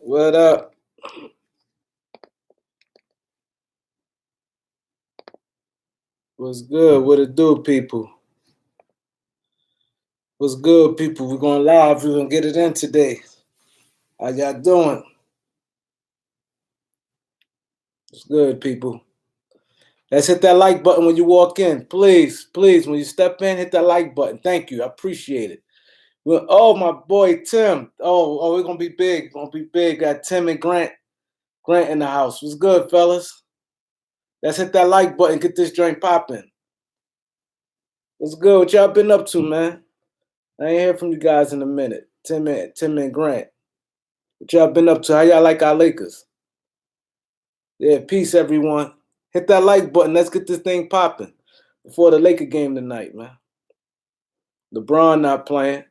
What up? What's good? What it do, people? What's good, people? We're going live. We're gonna get it in today. How y'all doing? What's good, people? Let's hit that like button when you walk in. Please, please, when you step in, hit that like button. Thank you. I appreciate it. Well, oh, my boy Tim. Oh, we're gonna be big. Gonna be big. Got Tim and Grant in the house. What's good, fellas? Let's hit that like button. Get this joint popping. What's good? What y'all been up to, man? I ain't hear from you guys in a minute. Tim and Grant. What y'all been up to? How y'all like our Lakers? Yeah, peace, everyone. Hit that like button. Let's get this thing popping before the Laker game tonight, man. LeBron not playing.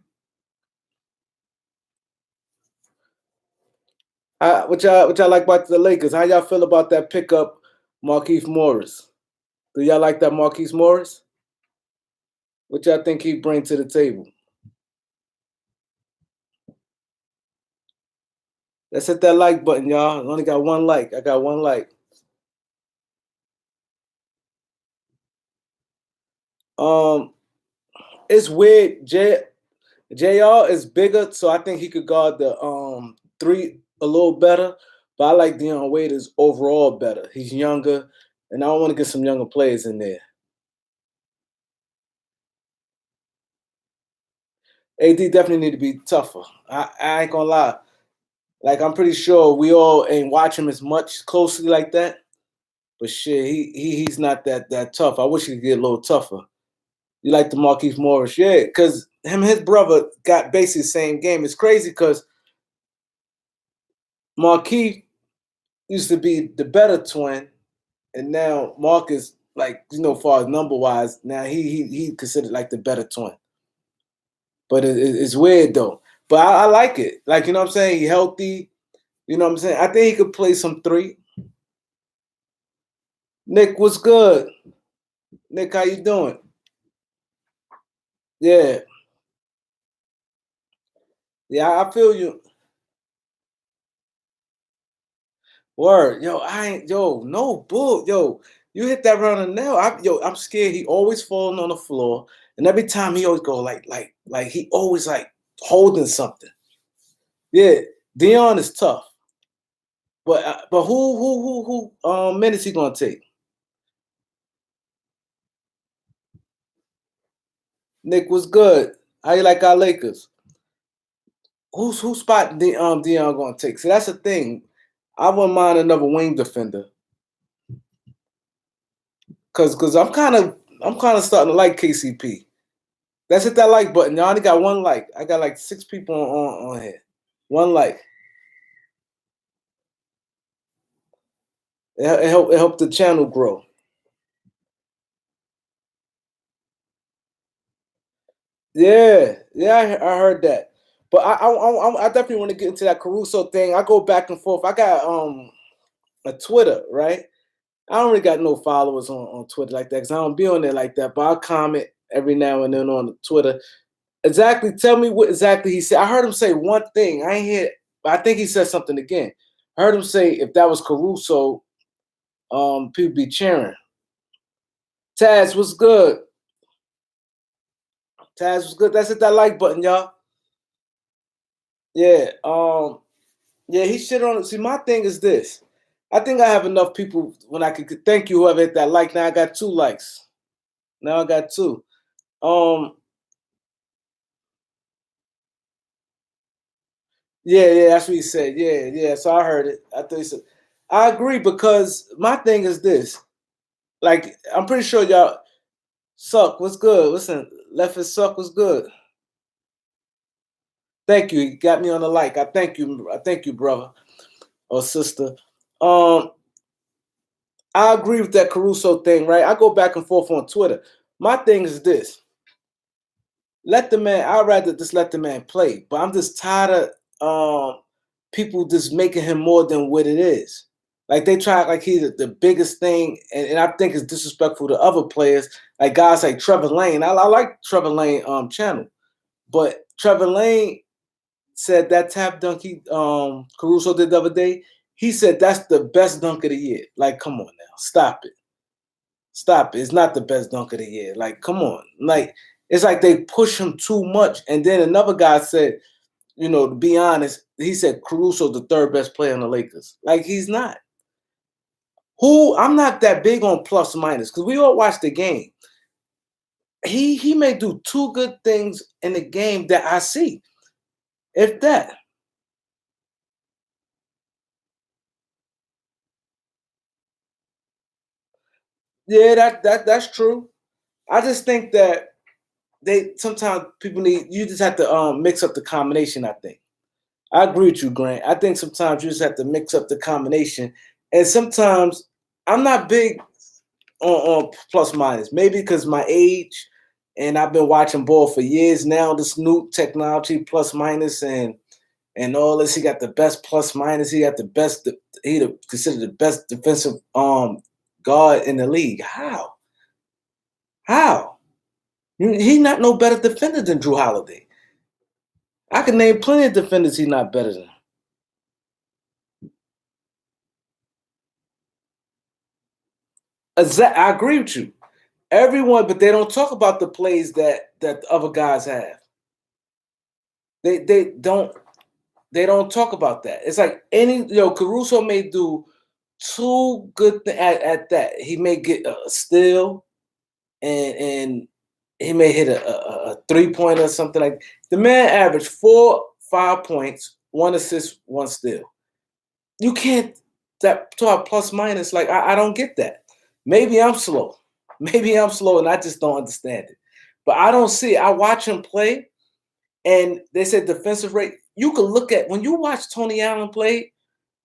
What y'all like about the Lakers? How y'all feel about that pickup, Markieff Morris? Do y'all like that Markieff Morris? What y'all think he bring to the table? Let's hit that like button, y'all. I only got one like. I got one like. Um, it's weird. JR is bigger, so I think he could guard the three a little better. But I like Deion Waiters overall better. He's younger, and I want to get some younger players in there. AD definitely need to be tougher. I ain't gonna lie. Like I'm pretty sure we all ain't watch him as much closely like that. But shit, he's not that tough. I wish he could get a little tougher. You like the Markieff Morris, yeah, because him and his brother got basically the same game. It's crazy because Markieff used to be the better twin, and now Mark is like far as number wise, now he considered like the better twin. But it's weird though. But I like it. Like what I'm saying, he healthy. You know what I'm saying. I think he could play some three. Nick, what's good? Nick, how you doing? Yeah, yeah, I feel you. Word, yo, I ain't, yo, no bull, yo. You hit that round the nail. I'm scared. He always falling on the floor, and every time he always go like he always like holding something. Yeah, Dion is tough, but who minutes he gonna take? Nick was good. How you like our Lakers? Who spot Dion gonna take? See, that's the thing. I wouldn't mind another wing defender because I'm kind of starting to like KCP. Let's hit that like button. Y'all only got one like. I got like 6 people on here. One like. It helped the channel grow. Yeah, I heard that. But I definitely want to get into that Caruso thing. I go back and forth. I got a Twitter, right? I don't really got no followers on Twitter like that because I don't be on there like that. But I'll comment every now and then on Twitter. Exactly. Tell me what exactly he said. I heard him say one thing. I ain't hear. I think he said something again. I heard him say if that was Caruso, people be cheering. Taz, what's good? Taz, what's good? That's hit that like button, y'all. Yeah. Yeah, he shit on it. See, my thing is this. I think I have enough people when I could thank you whoever hit that like. Now I got 2 likes. Now I got 2. Um, yeah, that's what he said. Yeah. So I heard it. I thought he said I agree because my thing is this. Like, I'm pretty sure y'all suck. What's good? Listen, left is suck. What's good? Thank you. You got me on the like. I thank you. I thank you, brother or sister. Um, I agree with that Caruso thing, right? I go back and forth on Twitter. My thing is this: let the man. I'd rather just let the man play, but I'm just tired of people just making him more than what it is. Like they try like he's the biggest thing, and I think it's disrespectful to other players, like guys like Trevor Lane. I like Trevor Lane channel, but Trevor Lane said that tap dunk Caruso did the other day. He said that's the best dunk of the year. Like, come on now, stop it, stop it. It's not the best dunk of the year. Like, come on, like it's like they push him too much. And then another guy said, to be honest, he said Caruso the third best player on the Lakers. Like, he's not. I'm not that big on plus minus because we all watch the game. He may do two good things in the game that I see, if that. Yeah, that's true. I just think that they sometimes people need you just have to mix up the combination. I think I agree with you, Grant. I think sometimes you just have to mix up the combination, and sometimes I'm not big on plus minus. Maybe because my age, and I've been watching ball for years now. This new technology, plus minus, and all this. He got the best plus minus. He got the best. Considered the best defensive guard in the league. How? How? He not no better defender than Drew Holiday. I can name plenty of defenders he's not better than. I agree with you. Everyone, but they don't talk about the plays that the other guys have. They don't talk about that. It's like Caruso may do two good things at that. He may get a steal and he may hit a 3-pointer or something like that. The man averaged 5 points, 1 assist, 1 steal. You can't that talk plus minus. Like I don't get that. Maybe I'm slow. Maybe I'm slow and I just don't understand it. But I don't see it. I watch him play, and they said defensive rate. You can look at when you watch Tony Allen play.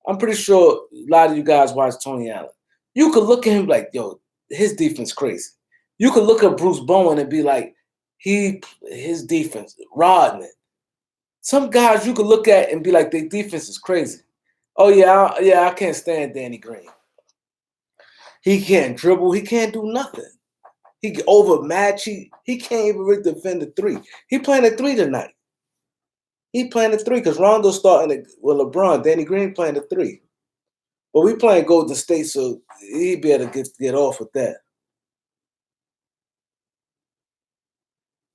I'm pretty sure a lot of you guys watch Tony Allen. You could look at him like, yo, his defense crazy. You could look at Bruce Bowen and be like, his defense, Rodman. Some guys you could look at and be like, their defense is crazy. Oh yeah, I can't stand Danny Green. He can't dribble. He can't do nothing. He overmatch. He can't even really defend the three. He playing a three tonight. He playing a three because Rondo's starting with LeBron. Danny Green playing a three. But we playing Golden State, so he'd be able to get off with that.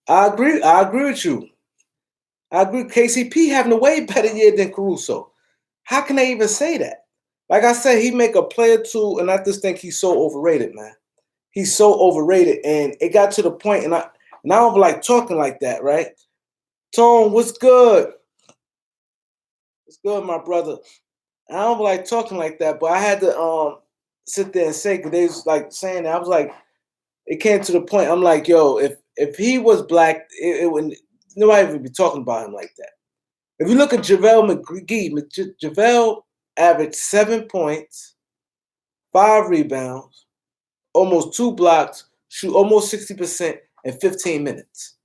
I agree. I agree with you. I agree. KCP having a way better year than Caruso. How can they even say that? Like I said, he make a play or two, and I just think he's so overrated, man. He's so overrated, and it got to the point, and I don't like talking like that, right? Tone, what's good? What's good, my brother? I don't like talking like that, but I had to sit there and say because they was like saying that. I was like, it came to the point. I'm like, yo, if he was black, it wouldn't nobody would be talking about him like that. If you look at JaVale McGee, JaVale averaged 7 points, 5 rebounds, almost 2 blocks, shoot almost 60% in 15 minutes.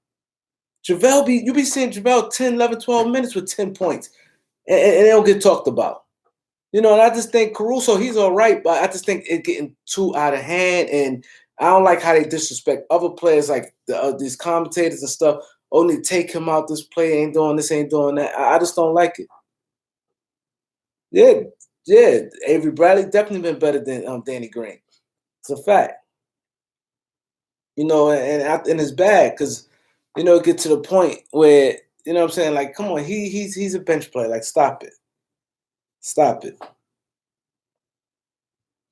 You be seeing JaVale 10, 11, 12 minutes with 10 points, and they don't get talked about. And I just think Caruso, he's all right, but I just think it's getting too out of hand, and I don't like how they disrespect other players, like these commentators and stuff. Only take him out. This play ain't doing this, ain't doing that. I just don't like it. Yeah, yeah. Avery Bradley definitely been better than Danny Green. It's a fact. And it's bad because it get to the point where what I'm saying, like, come on, he's a bench player. Like, stop it, stop it.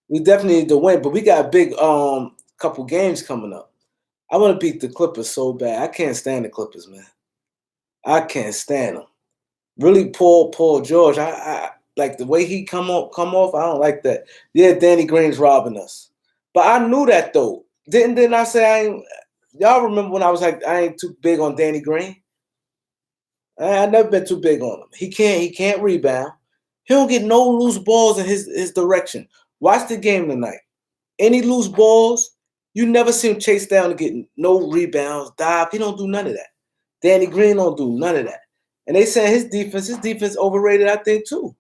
We definitely need to win, but we got a big couple games coming up. I want to beat the Clippers so bad. I can't stand the Clippers, man. I can't stand them. Really, Paul George. I like the way he come off. I don't like that. Yeah, Danny Green's robbing us, but I knew that though. Didn't I say I ain't? Y'all remember when I was like I ain't too big on Danny Green? I never been too big on him. He can't rebound. He don't get no loose balls in his direction. Watch the game tonight. Any loose balls, you never see him chase down and get no rebounds, dive. He don't do none of that. Danny Green don't do none of that. And they saying his defense overrated, I think, too.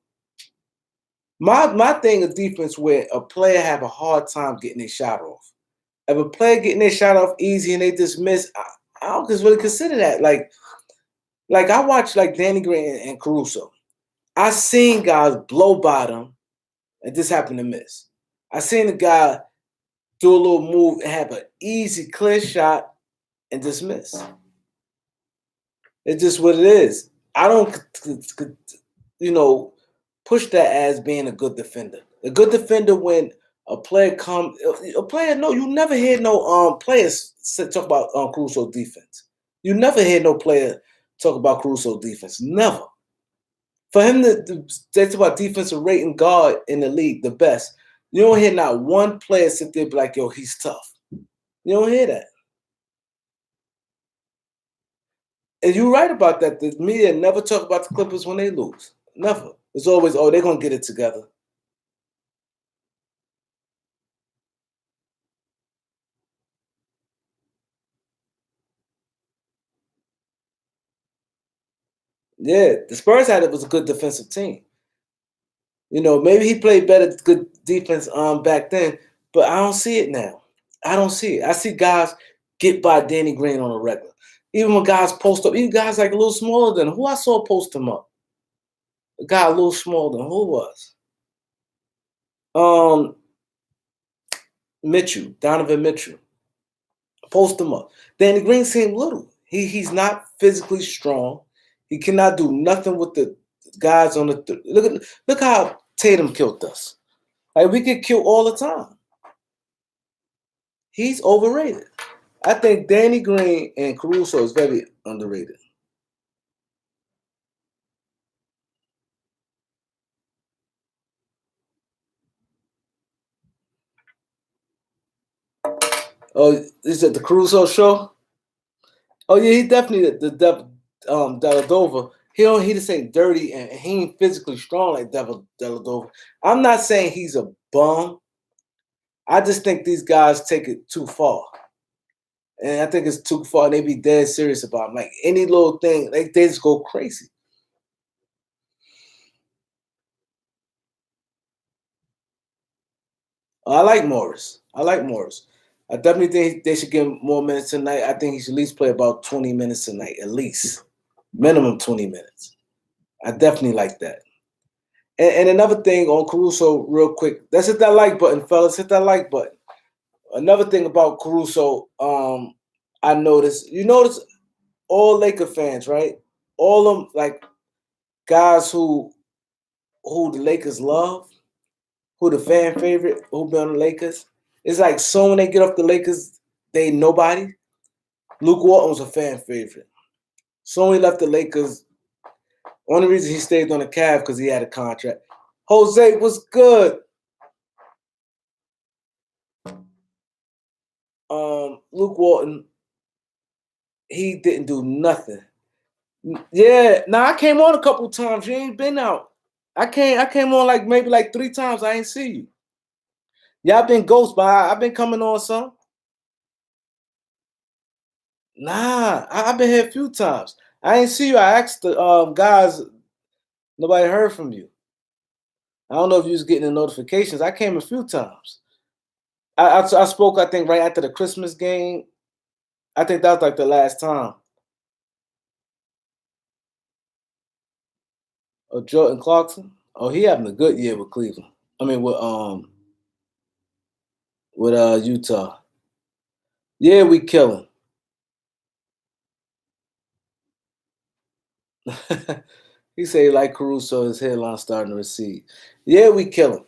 My thing is defense where a player have a hard time getting their shot off. If a player getting their shot off easy and they dismiss, I don't just really consider that. Like, Like I watched like Danny Green and Caruso. I seen guys blow bottom and this happened to miss. I seen a guy do a little move and have an easy, clear shot and dismiss. It's just what it is. I don't, you know, push that as being a good defender. A good defender when a player come, a player. No, you never hear no players talk about Caruso defense. You never hear no player talk about Caruso defense. Never. For him to they talk about defensive rating guard in the league, the best. You don't hear not one player sit there and be like, yo, he's tough. You don't hear that. And you're right about that. The media never talk about the Clippers when they lose. Never. It's always, oh, they're gonna get it together. Yeah, the Spurs had it was a good defensive team. You know, maybe he played better good defense back then, but I don't see it now. I don't see it. I see guys get by Danny Green on a regular. Even when guys post up, even guys like a little smaller than who I saw post him up. A guy a little smaller than who was? Um Mitchell, Donovan Mitchell. Post him up. Danny Green seemed little. He's not physically strong. He cannot do nothing with the guys on the look how Tatum killed us. Like we get killed all the time. He's overrated. I think Danny Green and Caruso is very underrated. Oh, is it the Caruso show? Oh yeah, he definitely Deladova. He just ain't dirty and he ain't physically strong like Deladova. I'm not saying he's a bum. I just think these guys take it too far. And I think it's too far. They be dead serious about it. Like any little thing, like they just go crazy. I like Morris. I like Morris. I definitely think they should give him more minutes tonight. I think he should at least play about 20 minutes tonight, at least. Minimum 20 minutes. I definitely like that. And another thing on Caruso, real quick. Let's hit that like button, fellas. Hit that like button. Another thing about Caruso, I noticed. You notice all Laker fans, right? All of them, like guys who the Lakers love, who the fan favorite, who be on the Lakers. It's like soon when they get off the Lakers, they nobody. Luke Walton was a fan favorite. So when he left the Lakers, only reason he stayed on the Cavs because he had a contract. Jose was good. Luke Walton, he didn't do nothing. Yeah, now I came on a couple times. You ain't been out. I came on like maybe like 3 times. I ain't see you. Y'all been ghost, but I've been coming on some. Nah, I've been here a few times. I ain't see you. I asked the guys. Nobody heard from you. I don't know if you was getting the notifications. I came a few times. I spoke. I think right after the Christmas game. I think that was like the last time. Oh, Jordan Clarkson. Oh, he having a good year with Cleveland. I mean, with Utah. Yeah, we killing. He say like Caruso, his headline starting to recede. Yeah, we killing.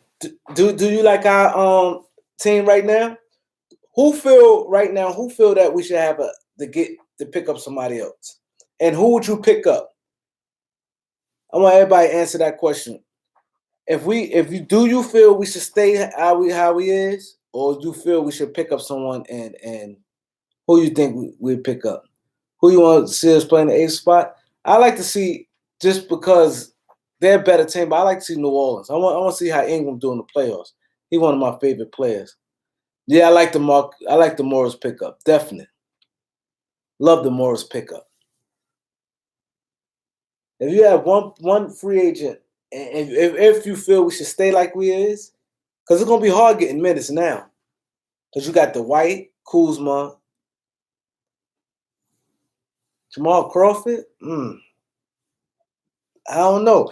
Do you like our team right now? Who feel that we should have to pick up somebody else? And who would you pick up? I want everybody to answer that question. If you do you feel we should stay how we is, or do you feel we should pick up someone and who you think we pick up? Who you want to see us play in the eighth spot? I like to see just because they're a better team, but I like to see New Orleans. I want to see how Ingram do in the playoffs. He's one of my favorite players. Yeah, I like the Morris pickup. Definitely. Love the Morris pickup. If you have one free agent, and if you feel we should stay like we is, because it's gonna be hard getting minutes now. Because you got the White, Kuzma, Jamal Crawford. I don't know.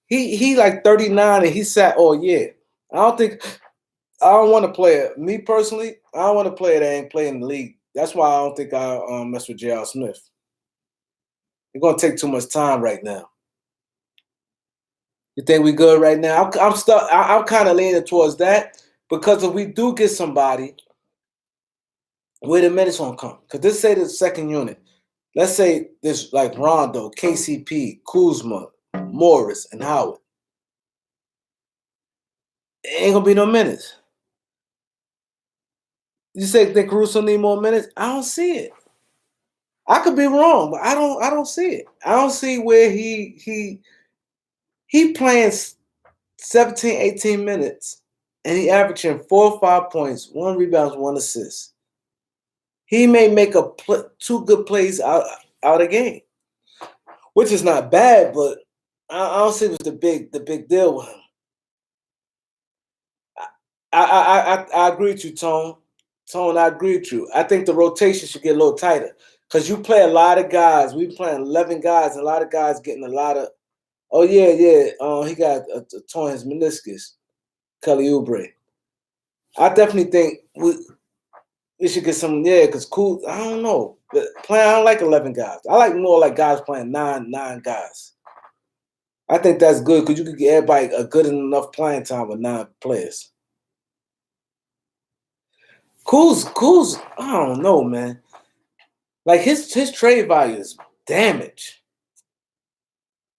He like 39 and he sat all year. I don't think I don't want to play it. Me personally, I don't want to play that ain't playing the league. That's why I don't think I mess with J.R. Smith. It's gonna take too much time right now. You think we good right now? I'm stuck. I'm kind of leaning towards that because if we do get somebody, where the minutes gonna come? Because this say the second unit. Let's say this like Rondo, KCP, Kuzma, Morris, and Howard. It ain't gonna be no minutes. You say think Caruso need more minutes? I don't see it. I could be wrong, but I don't see it. I don't see where he playing 17, 18 minutes and he averaging 4 or 5 points, 1 rebound, 1 assist. He may make two good plays out of game, which is not bad, but I don't see what's the big deal with him. I agree with you, Tone. Tone, I agree with you. I think the rotation should get a little tighter because you play a lot of guys. We playing 11 guys, and a lot of guys getting a lot of. Oh yeah, yeah. He got torn his meniscus. Kelly Oubre. I definitely think we should get some. Yeah, because cool. I don't know. But I don't like 11 guys. I like more like guys playing nine guys. I think that's good because you could get everybody a good enough playing time with 9 players. Cool's. I don't know, man. Like his trade value is damaged.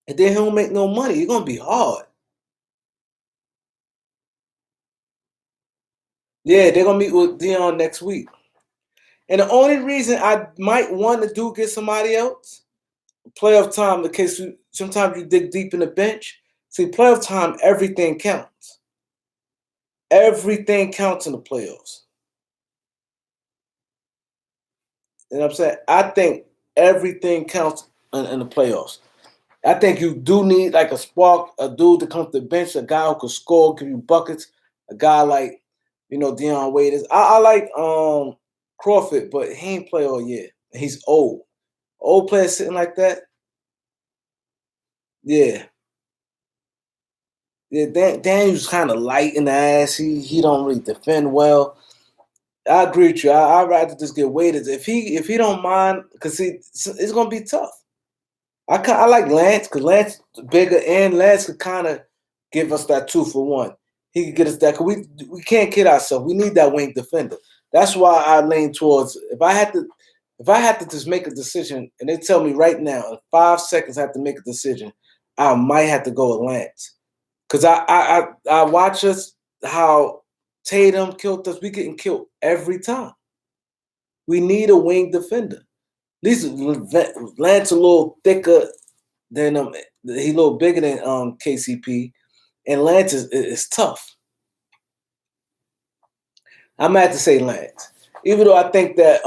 And then he don't make no money. It's gonna be hard. Yeah, they're gonna meet with Dion next week. And the only reason I might want to get somebody else, playoff time, in case sometimes you dig deep in the bench. See, playoff time, everything counts. Everything counts in the playoffs. You know what I'm saying? I think everything counts in the playoffs. I think you do need like a spark, a dude to come to the bench, a guy who can score, give you buckets, a guy like, Dion Waiters. I like Crawford, but he ain't play all year. He's old. Old player sitting like that. Yeah. Yeah, Daniel's kind of light in the ass. He don't really defend well. I agree with you. I'd rather just get Waiters. If he don't mind, because it's gonna be tough. I like Lance because Lance is bigger and Lance could kind of give us that 2-for-1. He could get us that because we can't kid ourselves. We need that wing defender. That's why I lean towards if I had to just make a decision and they tell me right now in 5 seconds I have to make a decision, I might have to go with Lance. Because I watch us how Tatum killed us. We getting killed every time. We need a wing defender. At least Lance a little thicker than he a little bigger than KCP, and Lance is tough. I'm gonna have to say Lance, even though I think that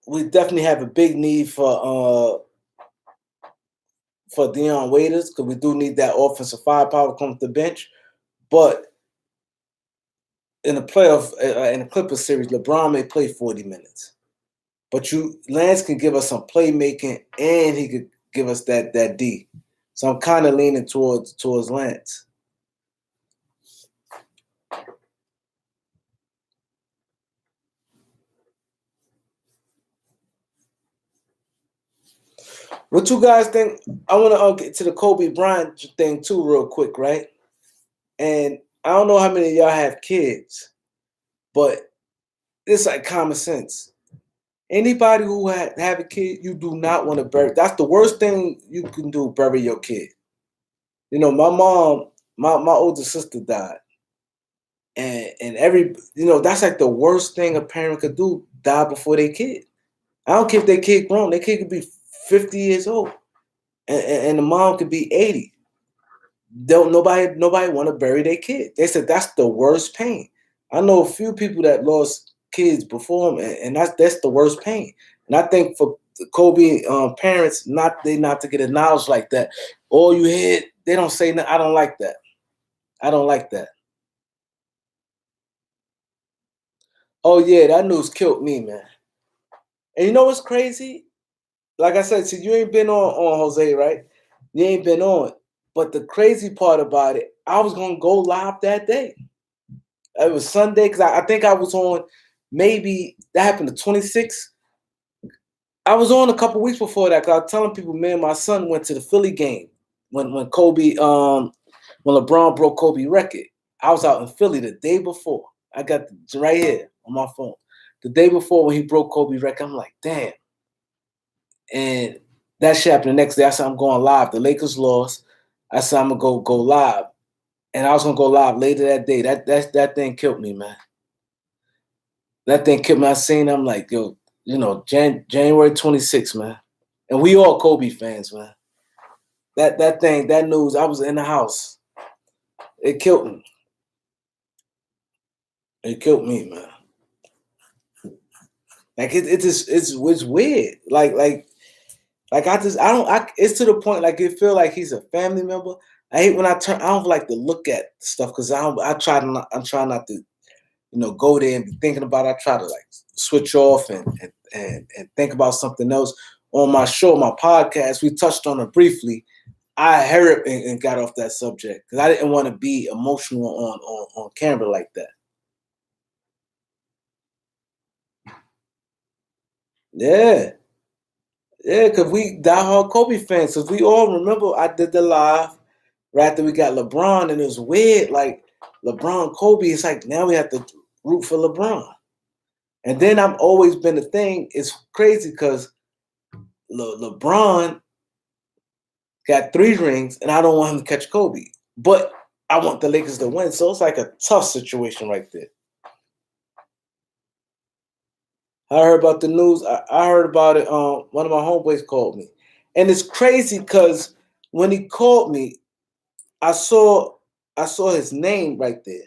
we definitely have a big need for Dion Waiters because we do need that offensive firepower come to the bench. But in the playoff in the Clippers series, LeBron may play 40 minutes, but Lance can give us some playmaking and he could give us that D. So I'm kind of leaning towards Lance. What you guys think? I want to get to the Kobe Bryant thing too, real quick, right? And I don't know how many of y'all have kids, but it's like common sense. Anybody who have a kid, you do not want to bury. That's the worst thing you can do, bury your kid. My mom, my older sister died, and that's like the worst thing a parent could do, die before their kid. I don't care if their kid grown, their kid could be 50 years old, and the mom could be 80. Don't nobody want to bury their kid. They said that's the worst pain. I know a few people that lost kids before them, and that's the worst pain. And I think for Kobe parents, not to get acknowledged like that. All you hear, they don't say no. I don't like that. I don't like that. Oh yeah, that news killed me, man. And you know what's crazy? Like I said, see, you ain't been on Jose, right? You ain't been on. But the crazy part about it, I was gonna go live that day. It was Sunday because I think I was on. Maybe that happened the 26th. I was on a couple weeks before that because I was telling people, man, my son went to the Philly game when Kobe when LeBron broke Kobe record. I was out in Philly the day before. I got right here on my phone. The day before when he broke Kobe record, I'm like, damn. And that shit happened the next day. I said I'm going live. The Lakers lost. I said I'm gonna go live. And I was gonna go live later that day. That thing killed me, man. That thing killed me. I seen I'm like, yo, January 26th, man. And we all Kobe fans, man. That news, I was in the house. It killed me. It killed me, man. Like it's weird. It's to the point like it feel like he's a family member. I hate when I don't like to look at stuff because I'm trying not to, go there and be thinking about it. I try to like switch off and think about something else. On my show, my podcast, we touched on it briefly. I heard it and got off that subject because I didn't want to be emotional on camera like that. Yeah. Yeah, because we diehard Kobe fans. Because we all remember I did the live right after we got LeBron, and it was weird. Like LeBron, Kobe, it's like now we have to root for LeBron. And then I've always been the thing. It's crazy because LeBron got 3 rings, and I don't want him to catch Kobe. But I want the Lakers to win. So it's like a tough situation right there. I heard about the news. I heard about it. One of my homeboys called me. And it's crazy because when he called me, I saw his name right there.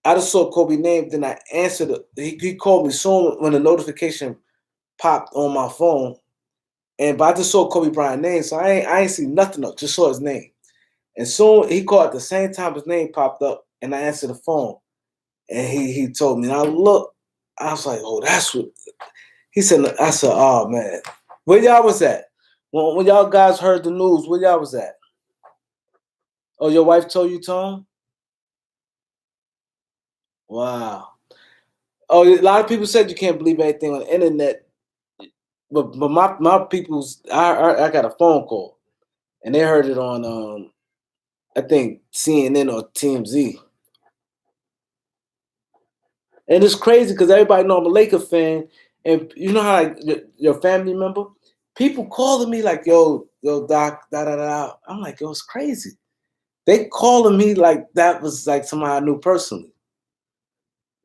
I just saw Kobe's name, then I answered it. He called me soon when the notification popped on my phone. But I just saw Kobe Bryant's name, so I ain't see nothing else, just saw his name. And soon he called at the same time his name popped up, and I answered the phone. And he told me, and I looked, I was like, oh, that's what he said. I said, oh man. Where y'all was at? When y'all guys heard the news, where y'all was at? Oh, your wife told you, Tom? Wow. Oh, a lot of people said you can't believe anything on the internet, but my people's I got a phone call, and they heard it on I think CNN or TMZ, and it's crazy because everybody know I'm a Laker fan, and you know how like your family member, people calling me like yo Doc da da da. I'm like yo, it's crazy. They calling me like that was like somebody I knew personally.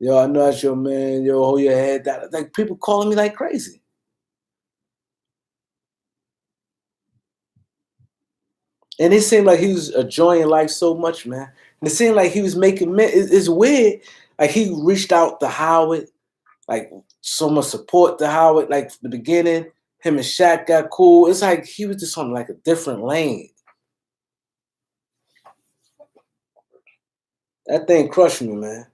Yo, I know that's your man. Yo, hold your head down. Like people calling me like crazy. And it seemed like he was enjoying life so much, man. And it seemed like he was making men. It's weird. Like he reached out to Howard, like so much support to Howard. Like the beginning, him and Shaq got cool. It's like he was just on like a different lane. That thing crushed me, man.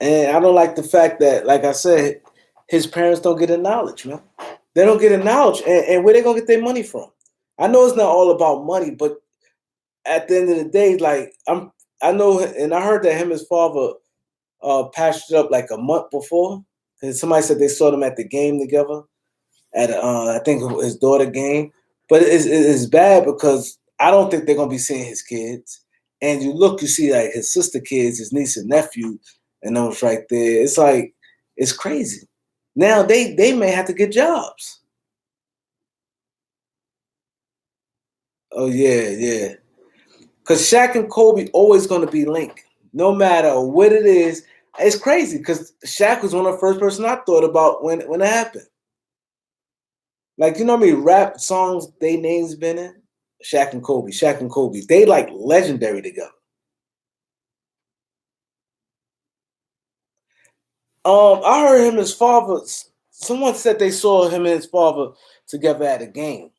And I don't like the fact that, like I said, his parents don't get acknowledged, man. They don't get acknowledged. And where they gonna get their money from? I know it's not all about money, but at the end of the day, like I know, and I heard that him and his father patched it up like a month before. And somebody said they saw them at the game together at I think his daughter game. But it's bad because I don't think they're gonna be seeing his kids. And you see like his sister kids, his niece and nephew, and those right there. It's like it's crazy. Now they may have to get jobs. Oh yeah, yeah. Because Shaq and Kobe always going to be linked, no matter what it is. It's crazy because Shaq was one of the first person I thought about when it happened. Like you know how many rap songs they names been in? Shaq and Kobe, Shaq and Kobe. They like legendary together. I heard him and his father. Someone said they saw him and his father together at a game.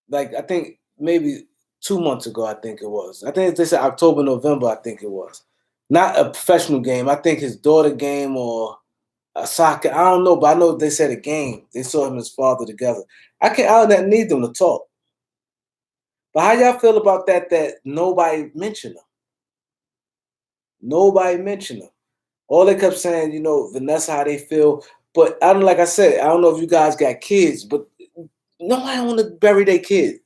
Like I think maybe 2 months ago. I think it was. I think they said October, November. I think it was not a professional game. I think his daughter game or a soccer. I don't know, but I know they said a game. They saw him and his father together. I don't need them to talk. But how y'all feel about that? That nobody mentioned them. Nobody mentioned them. All they kept saying, Vanessa, how they feel. But I don't, like I said, I don't know if you guys got kids, but nobody want to bury their kid.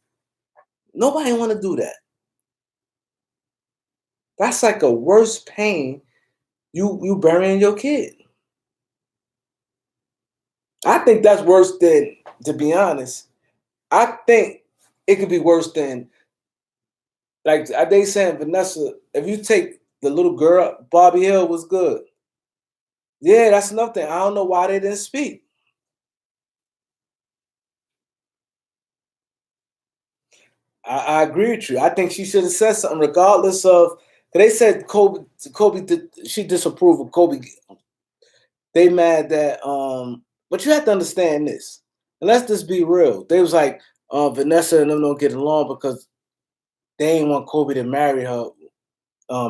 Nobody want to do that. That's like a worse pain. You burying your kid. I think that's worse than, to be honest. I think it could be worse than, like they saying, Vanessa, if you take the little girl, Bobby Hill was good. Yeah, that's another thing. I don't know why they didn't speak. I agree with you. I think she should have said something, regardless of. They said she disapproved of Kobe. They mad that but you have to understand this. And let's just be real. They was like, Vanessa and them don't get along because they ain't want Kobe to marry her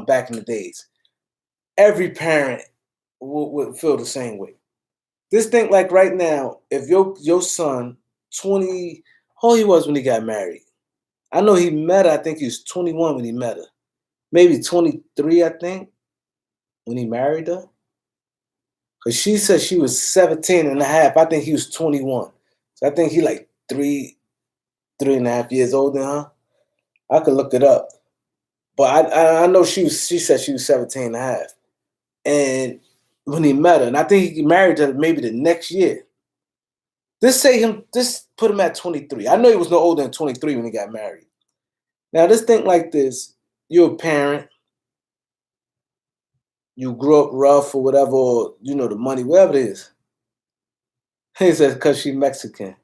back in the days. Every parent would feel the same way. Just think, like, right now, if your son 20, how old he was when he got married. I know he met her, I think he was 21 when he met her. Maybe 23, I think, when he married her. Because she said she was 17 and a half. I think he was 21. So I think he like 3.5 years older than her. I could look it up. But I know she said she was 17 and a half. And when he met her, and I think he married her maybe the next year. This put him at 23. I know he was no older than 23 when he got married. Now just think like this. You're a parent. You grew up rough or whatever, or the money, whatever it is. He says because she's Mexican.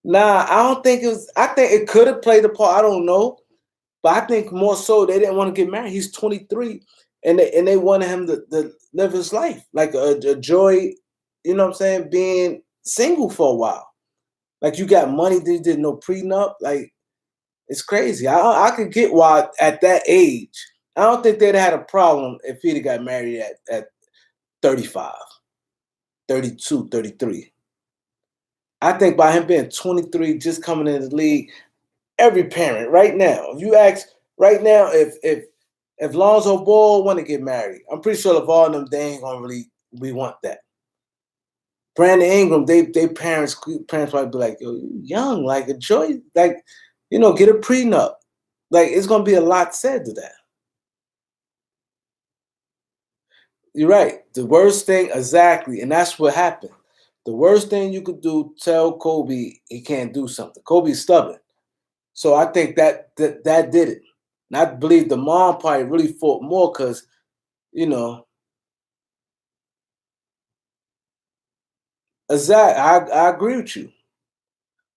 Nah, I don't think it was. I think it could have played a part. I don't know, but I think more so they didn't want to get married. He's 23, and they wanted him to live his life like a joy. You know what I'm saying? Being single for a while. Like, you got money, they did no prenup. Like, it's crazy. I could get why at that age. I don't think they'd had a problem if he'd have got married at 35, 32, 33. I think by him being 23, just coming in the league, every parent right now, if you ask right now, if Lonzo Ball want to get married, I'm pretty sure of all of them, they ain't gonna really we want that. Brandon Ingram, they parents probably be like, yo, you young, like, enjoy, like, get a prenup. Like, it's gonna be a lot said to that. You're right. The worst thing, exactly, and that's what happened. The worst thing you could do, tell Kobe he can't do something. Kobe's stubborn. So I think that did it. And I believe the mom probably really fought more because, exactly. I agree with you.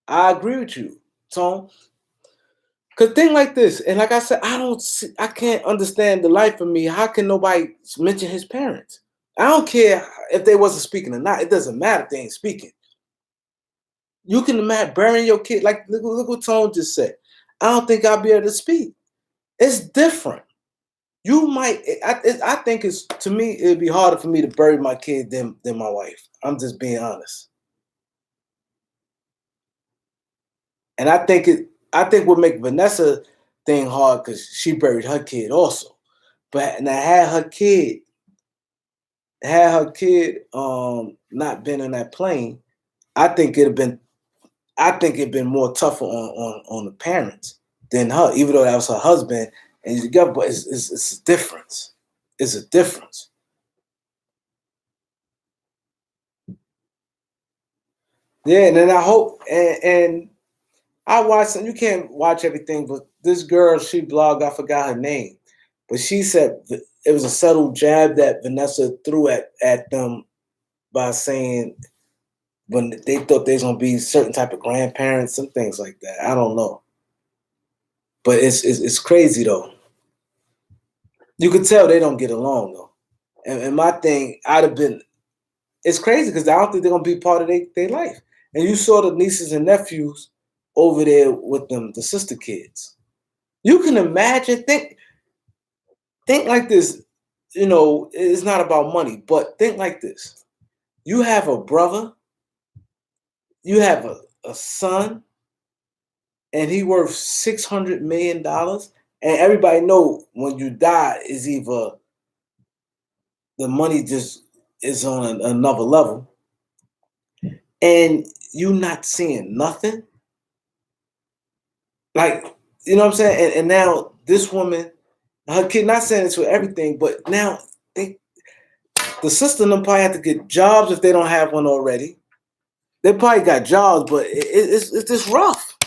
I agree with you, Tom. Cause thing like this, and like I said, I can't understand the life of me. How can nobody mention his parents? I don't care if they wasn't speaking or not. It doesn't matter if they ain't speaking. You can imagine burying your kid. Like, look what Tone just said. I don't think I'll be able to speak. It's different. You might. I think it's, to me, it'd be harder for me to bury my kid than my wife. I'm just being honest. And I think what make Vanessa thing hard because she buried her kid also. But and I had her kid not been in that plane, I think it'd been more tougher on the parents than her, even though that was her husband and you together, but it's a difference. It's a difference. Yeah, and then I hope and I watched, and you can't watch everything, but this girl, she blogged, I forgot her name, but she said it was a subtle jab that Vanessa threw at them by saying when they thought they was gonna be certain type of grandparents and things like that. I don't know, but it's crazy though. You could tell they don't get along though, and my thing, I'd have been. It's crazy because I don't think they're gonna be part of their life. And you saw the nieces and nephews over there with them, the sister kids. You can imagine. Think like this. it's not about money. But think like this: you have a brother, you have a son, and he worth $600 million. And everybody know when you die is either the money just is on another level, and you not seeing nothing. Like, you know what I'm saying? And now this woman, her kid, not saying this for everything, but now they, the sister and them probably have to get jobs if they don't have one already. They probably got jobs, but it's just rough.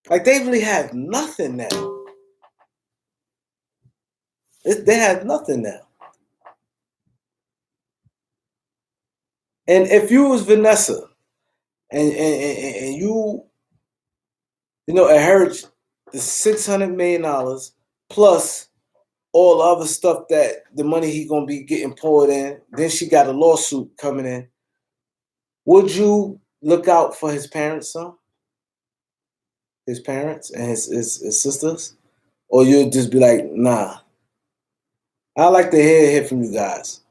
Like they really have nothing now. They have nothing now. And if you was Vanessa and inherit the $600 million plus all the other stuff that the money he gonna be getting poured in, then she got a lawsuit coming in. Would you look out for his parents, son? His parents and his sisters? Or you'd just be like, nah. I like to hear from you guys.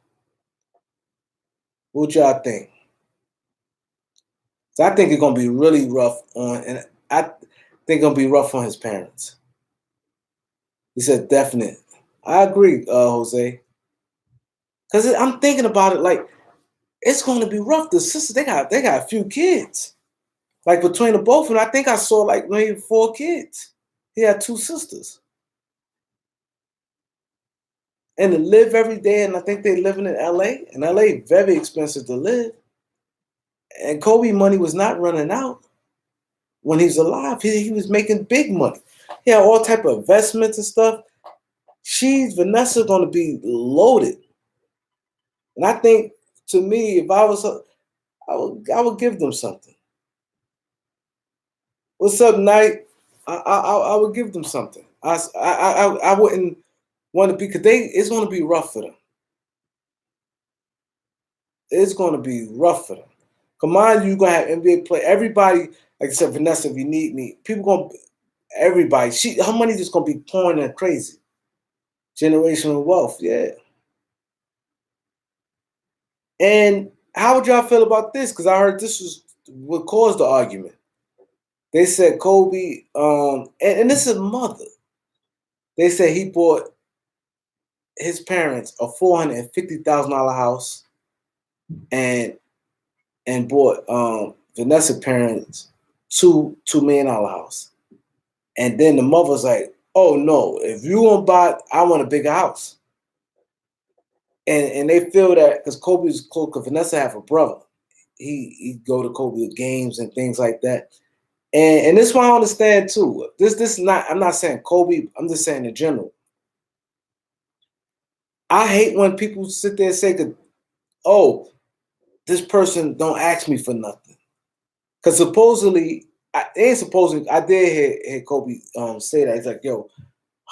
What y'all think? So I think it's gonna be really rough and I think it's gonna be rough on his parents. He said definite. I agree, Jose. Cause I'm thinking about it like it's gonna be rough. The sisters, they got a few kids. Like between the both of them, I think I saw like maybe 4 kids. He had 2 sisters. And to live every day, and I think they living in LA. And LA very expensive to live. And Kobe money was not running out when he was alive. He was making big money. He had all type of investments and stuff. Vanessa gonna be loaded. And I think to me, if I was I would give them something. What's up, Knight? I would give them something. I wouldn't want to be because it's going to be rough for them. It's going to be rough for them. Come on, you gonna have NBA play. Everybody, like I said, Vanessa, if you need me, people gonna everybody. Her money just gonna be pouring in crazy. Generational wealth, yeah. And how would y'all feel about this? Because I heard this was what caused the argument. They said Kobe, and this is mother. They said he bought his parents a $450,000 house, and bought Vanessa parents $2 million house. And then the mother's like, "Oh no, if you want to buy, I want a bigger house." And they feel that because Kobe's close, because Vanessa have a brother, he go to Kobe games and things like that. And this one I understand too. This is not. I'm not saying Kobe. I'm just saying in general. I hate when people sit there and say, "Oh, this person don't ask me for nothing," because supposedly, I did hear Kobe say that. He's like, "Yo,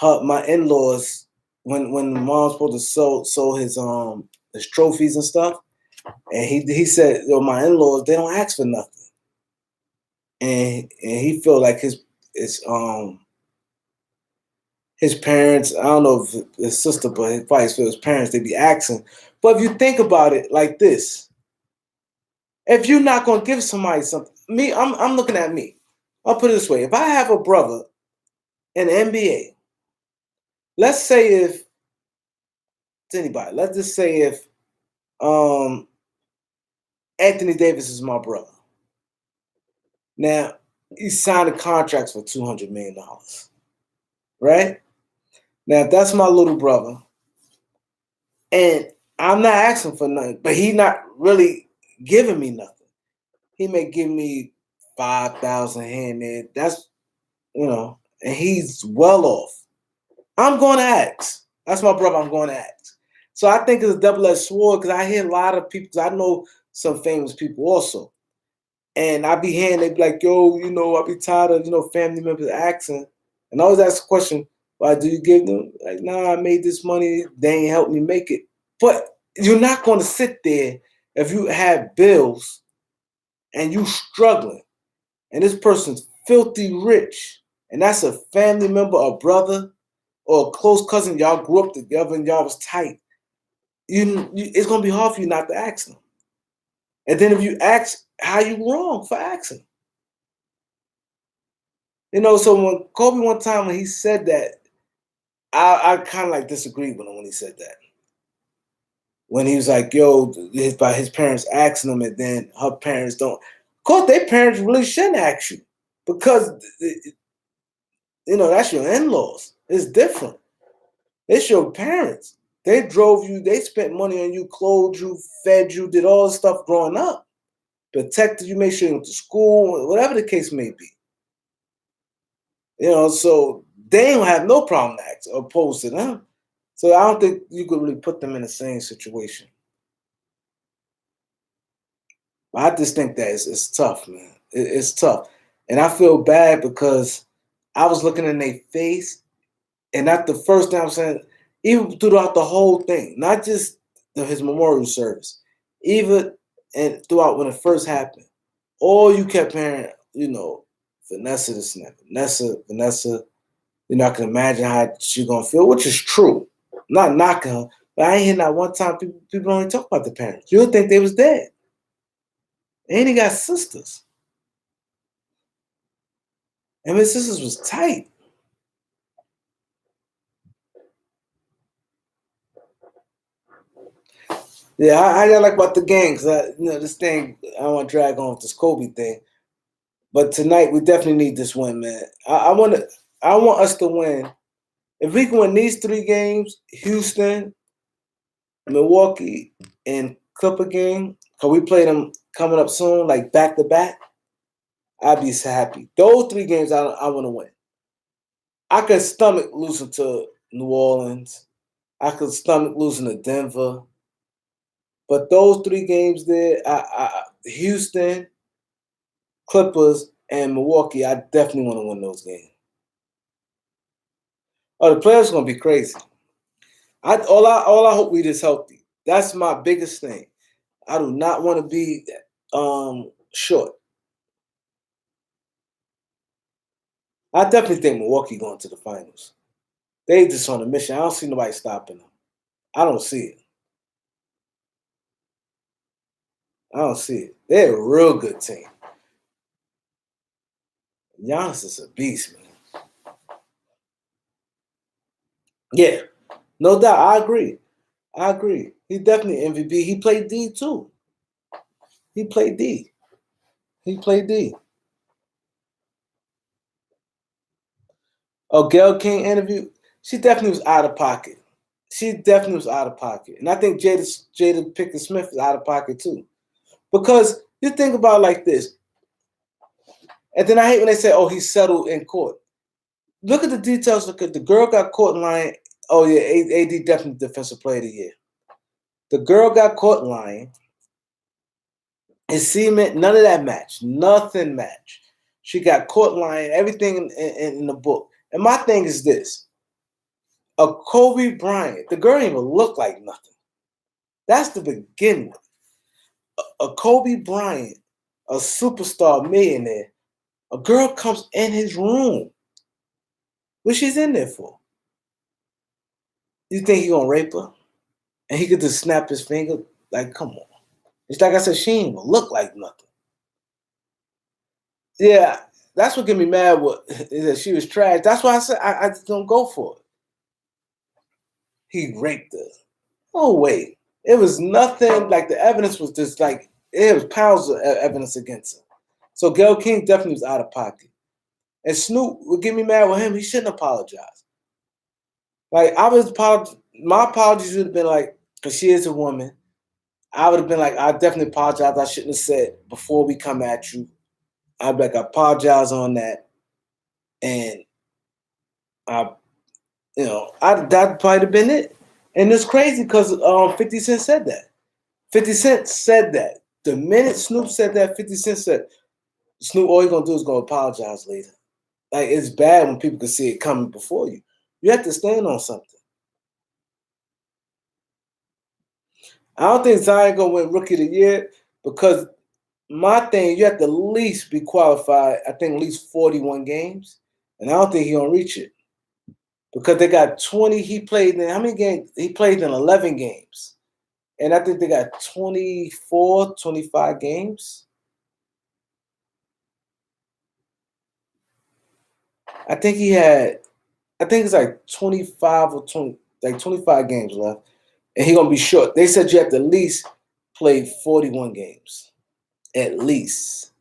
my in-laws, when mom's supposed to sell his trophies and stuff, and he said, yo, my in-laws, they don't ask for nothing," and he felt like his parents, I don't know if his sister, but he probably feel his parents, they be asking. But if you think about it like this, if you're not gonna give somebody something, I'm looking at me. I'll put it this way: if I have a brother in the NBA, let's say if it's anybody, let's just say if um Anthony Davis is my brother. Now he signed a contract for $200 million, right? Now if that's my little brother, and I'm not asking for nothing, but he not really giving me nothing. He may give me 5,000 here and there. That's and he's well off. I'm going to ask. That's my brother. I'm going to ask. So I think it's a double-edged sword because I hear a lot of people. I know some famous people also, and I be hearing they be like, "Yo, I be tired of family members asking," and I always ask the question, "Why do you give them?" Like, "Nah, I made this money. They ain't helped me make it." But you're not going to sit there if you have bills and you struggling, and this person's filthy rich, and that's a family member, a brother. or a close cousin, y'all grew up together and y'all was tight, it's gonna be hard for you not to ask them. And then if you ask, how you wrong for asking? So when Kobe one time when he said that, I kind of like disagreed with him when he said that. When he was like, "Yo," by his parents asking him, and then her parents don't. Of course, their parents really shouldn't ask you because that's your in-laws. It's different. It's your parents. They drove you. They spent money on you, clothed you, fed you, did all this stuff growing up, protected you, made sure you went to school, whatever the case may be. So they don't have no problem opposed to them. So I don't think you could really put them in the same situation. I just think that it's tough, man. It's tough. And I feel bad because I was looking in their face, and not the first time I'm saying, even throughout the whole thing, not just his memorial service, even and throughout when it first happened, all you kept hearing, Vanessa this and that, Vanessa. I can imagine how she's gonna feel, which is true. Not knocking her, but I ain't hear not one time people only talk about the parents. You would think they was dead. And he got sisters. And his sisters was tight. Yeah, I got like about the game because this thing I don't want to drag on with this Kobe thing. But tonight we definitely need this win, man. I want us to win. If we can win these 3 games, Houston, Milwaukee, and Clipper game, because we play them coming up soon, like back to back, I'd be so happy. Those 3 games I want to win. I could stomach losing to New Orleans. I could stomach losing to Denver. But those 3 games there, Houston, Clippers, and Milwaukee, I definitely want to win those games. Oh, the playoffs gonna be crazy. All I hope we just healthy. That's my biggest thing. I do not want to be short. I definitely think Milwaukee going to the finals. They just on a mission. I don't see nobody stopping them. I don't see it. I don't see it. They're a real good team. Giannis is a beast, man. Yeah, no doubt. I agree. He definitely MVP. He played D too. He played D. He played D. Oh, Gail King interview. She definitely was out of pocket. And I think Jada Pickett Smith is out of pocket too. Because you think about it like this. And then I hate when they say, oh, he settled in court. Look at the details. Look at the girl got caught lying. Oh, yeah, AD definitely defensive player of the year. The girl got caught lying. And cement, none of that matched. Nothing matched. She got caught lying, everything in the book. And my thing is this. A Kobe Bryant, the girl didn't even look like nothing. That's the beginning. A Kobe Bryant, a superstar millionaire, a girl comes in his room. What she's in there for? You think he gonna rape her? And he could just snap his finger? Like, come on. It's like I said, she ain't even look like nothing. Yeah, that's what get me mad with is that she was trash. That's why I said I just don't go for it. He raped her. Oh wait. It was nothing like the evidence was just like it was pounds of evidence against her. So Gail King definitely was out of pocket. And Snoop would get me mad with him. He shouldn't apologize. Like my apologies would have been like, because she is a woman. I would have been like, I definitely apologize. I shouldn't have said before we come at you. I'd be like, I apologize on that. And that probably have been it. And it's crazy because 50 Cent said that. 50 Cent said that. The minute Snoop said that, 50 Cent said, Snoop, all you're going to do is go apologize later. Like, it's bad when people can see it coming before you. You have to stand on something. I don't think Zion going to win Rookie of the Year because my thing, you have to at least be qualified, I think at least 41 games. And I don't think he's going to reach it. because they got 20. He played in how many games? He played in 11 games. And I think they got 24, 25 games. I think it's like 25 or 20, like 25 games left. And he's gonna be short. They said you have to at least play 41 games. At least.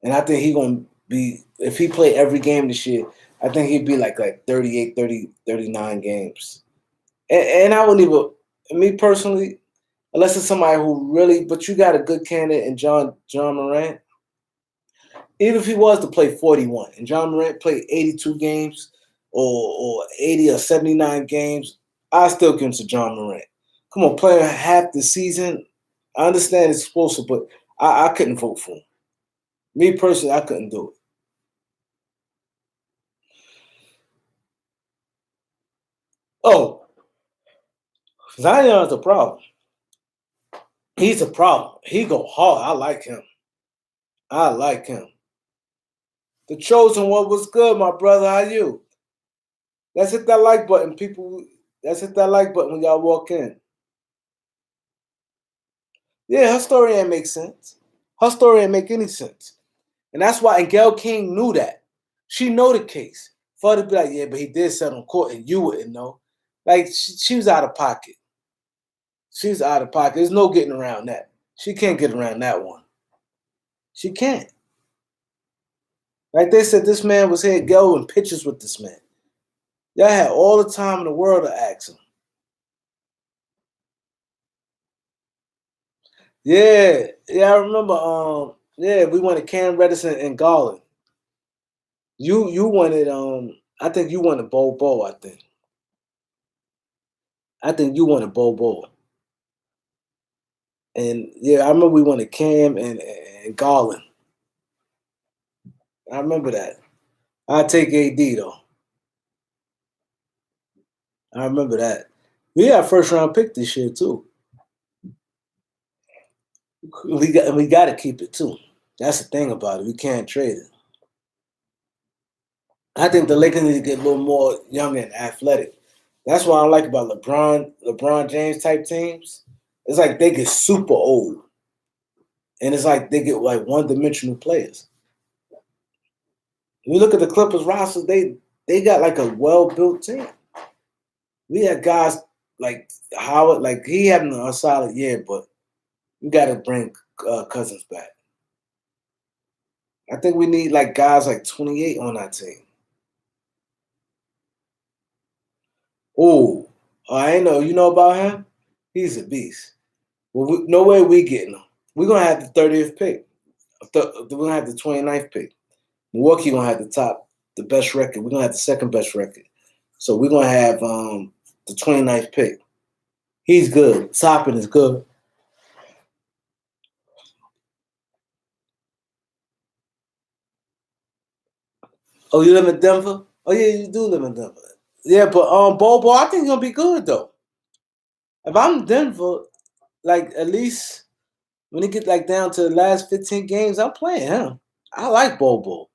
And I think he's gonna be, if he play every game this year, I think he'd be like 38, 30, 39 games. And I wouldn't even, me personally, unless it's somebody who really, but you got a good candidate in John Morant. Even if he was to play 41 and John Morant played 82 games or 80 or 79 games, I still give him to John Morant. Come on, playing half the season. I understand it's explosive, but I couldn't vote for him. Me personally, I couldn't do it. Oh, Zion's a problem. He's a problem. He go hard. I like him. I like him. The chosen one was good, my brother. How you? Let's hit that like button, people. Let's hit that like button when y'all walk in. Yeah, her story ain't make sense. Her story ain't make any sense. And that's why, and Gail King knew that. She know the case. For her to be like, yeah, but he did settle in court and you wouldn't know. Like, she was out of pocket. She was out of pocket. There's no getting around that. She can't get around that one. She can't. Like they said, this man was here going pictures with this man. Y'all had all the time in the world to ask him. Yeah, I remember. Yeah, we wanted Cam Reddish and Garland. You wanted. I think you wanted Bobo. I think you wanted Bobo. And yeah, I remember we wanted Cam and Garland. I remember that. I take AD though. I remember that. We had first round pick this year too. We got to keep it too. That's the thing about it. We can't trade it. I think the Lakers need to get a little more young and athletic. That's what I like about LeBron James type teams. It's like they get super old, and it's like they get like one dimensional players. When you look at the Clippers roster, they got like a well built team. We had guys like Howard, like he having a solid year, but we got to bring Cousins back. I think we need like guys like 28 on our team. Oh, I ain't know. You know about him? He's a beast. Well, no way we getting him. We're gonna have the 30th pick. We're gonna have the 29th pick. Milwaukee gonna have the best record. We're gonna have the second best record. So we're gonna have the 29th pick. He's good. Toppin is good. Oh, you live in Denver? Oh yeah, you do live in Denver. Yeah, but Bobo, I think he's gonna be good though. If I'm Denver, like at least when it get like down to the last 15 games, I'm playing him. I like Bobo.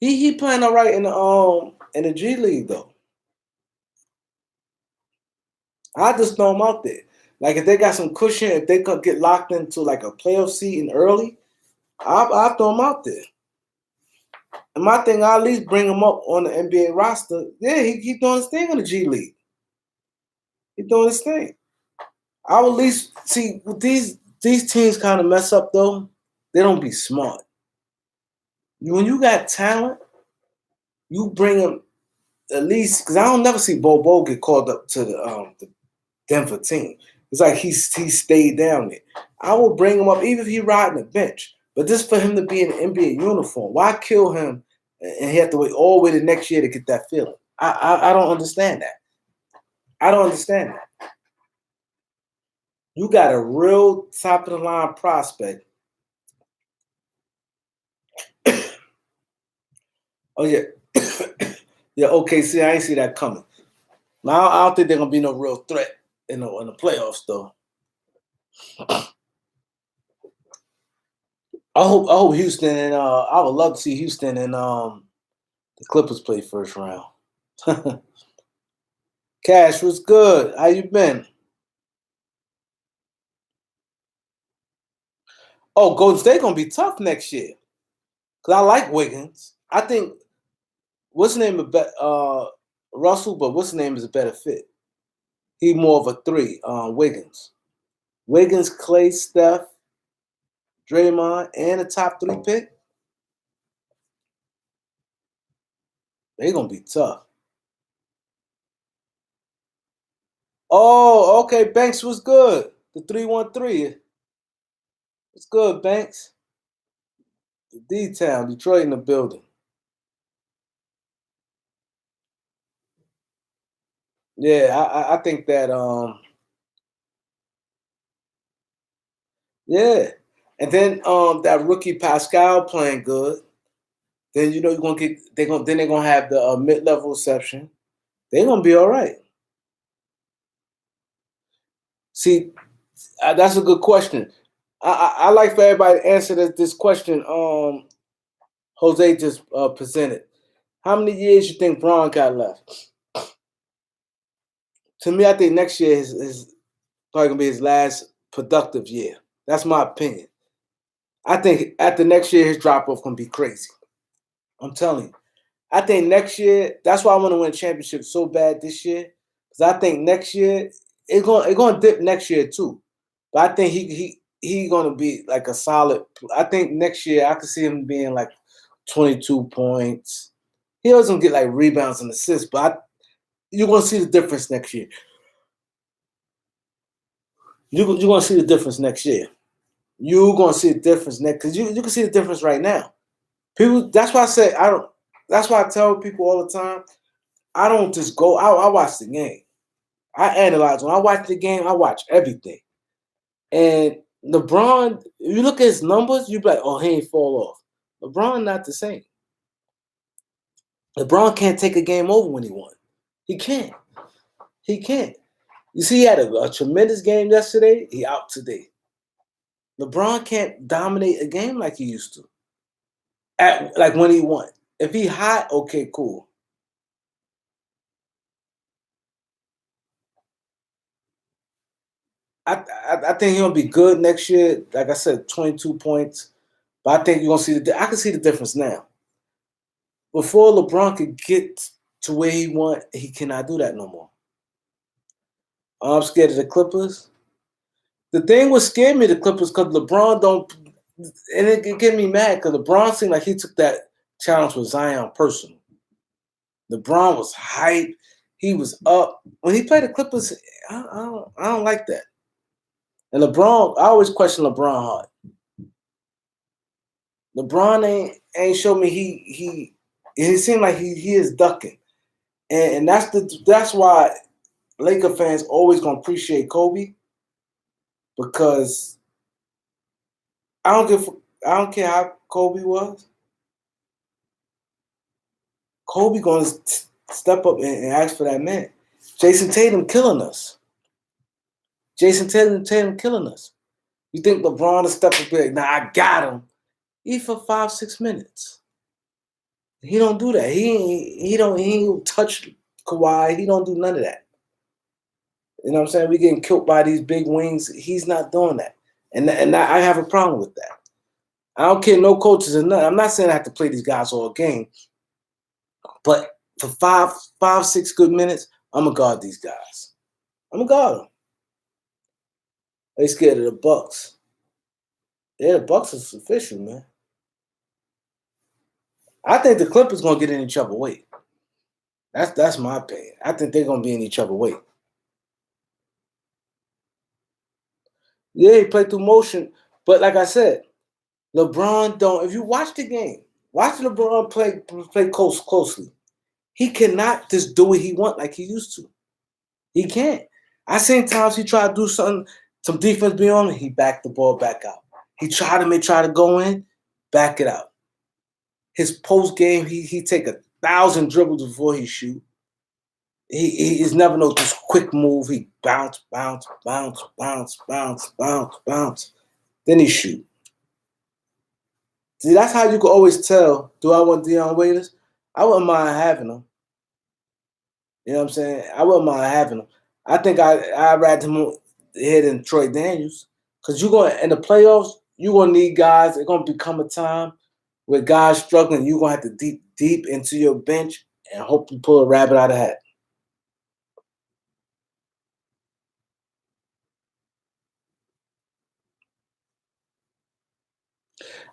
He playing all right in the G League though. I just throw him out there. Like if they got some cushion, if they could get locked into like a playoff seat in early, I'll throw him out there. And my thing, I at least bring him up on the NBA roster. Yeah, he doing his thing in the G League. He doing his thing. I would at least see with these teams kind of mess up though. They don't be smart. When you got talent, you bring them at least because I don't never see Bobo get called up to the Denver team. It's like he stayed down there. I will bring him up even if he riding the bench. But just for him to be in an NBA uniform, why kill him and he have to wait all the way to next year to get that feeling? I don't understand that. I don't understand that. You got a real top of the line prospect. Oh yeah, yeah. Okay, see, I ain't see that coming. Now I don't think they're gonna be no real threat in the playoffs though. I hope Houston and I would love to see Houston and the Clippers play first round. Cash, what's good? How you been? Oh, Golden State gonna be tough next year. Cause I like Wiggins. I think what's the name of Russell, but what's the name is a better fit. He more of a three. Wiggins, Clay, Steph, Draymond, and a top three pick. They gonna be tough. Oh, okay. Banks was good. The 313. It's good, Banks. The D-Town, Detroit in the building. Yeah, I think that yeah. And then that rookie Pascal playing good. Then you know you're gonna get they're gonna have the mid level reception. They're gonna be all right. See, that's a good question. I like for everybody to answer this question. Jose just presented. How many years you think Braun got left? To me, I think next year is probably gonna be his last productive year. That's my opinion. I think after next year, his drop off gonna be crazy. I'm telling you. I think next year, that's why I want to win a championship so bad this year. Because I think next year it's gonna dip next year too. But I think he gonna be like a solid. I think next year I could see him being like 22 points. He doesn't get like rebounds and assists, but you're gonna see the difference next year. You're gonna see the difference next year. You're gonna see the difference next because you can see the difference right now. People. That's why I say I don't. That's why I tell people all the time. I don't just go. I watch the game. I analyze. When I watch the game, I watch everything. And LeBron, if you look at his numbers, you be like, oh, he ain't fall off. LeBron not the same. LeBron can't take a game over when he won. He can't. He can't. You see, he had a tremendous game yesterday. He out today. LeBron can't dominate a game like he used to. Like when he won. If he hot, okay, cool. I think he'll be good next year. Like I said, 22 points. But I think you're gonna see I can see the difference now. Before LeBron could get to where he want, he cannot do that no more. I'm scared of the Clippers. The thing what scared me the Clippers because LeBron don't, and it get me mad because LeBron seemed like he took that challenge with Zion personal. LeBron was hype. He was up when he played the Clippers. I don't like that. And LeBron, I always question LeBron hard. LeBron ain't show me he. It seemed like he is ducking, and that's why Laker fans always gonna appreciate Kobe because I don't care how Kobe was. Kobe gonna step up and ask for that man. Jason Tatum killing us. Tatum killing us. You think LeBron will step up and nah, I got him. He for 5-6 minutes. He don't do that. He ain't touch Kawhi. He don't do none of that. You know what I'm saying? We getting killed by these big wings. He's not doing that. And I have a problem with that. I don't care no coaches or nothing. I'm not saying I have to play these guys all game, but for 6 good minutes, I'm gonna guard these guys. I'm gonna guard them. They scared of the Bucks. Yeah, the Bucks is official, man. I think the Clippers gonna get in each other weight. That's my opinion. I think they're gonna be in each other weight. Yeah, he played through motion, but like I said, LeBron don't. If you watch the game, watch LeBron play closely. He cannot just do what he want like he used to. He can't. I seen times he tried to do something, some defense be on him, he backed the ball back out. He try to go in, back it out. His post game, he take 1,000 dribbles before he shoot. He's never no just quick move. He bounce, bounce, bounce, bounce, bounce, bounce, bounce. Then he shoot. See, that's how you can always tell. Do I want Deion Waiters? I wouldn't mind having him. You know what I'm saying? I wouldn't mind having him. I think I'd rather him here than Troy Daniels. Because you're going in the playoffs, you're gonna need guys. It's gonna become a time where guys struggling, you're gonna have to deep into your bench and hope you pull a rabbit out of the hat.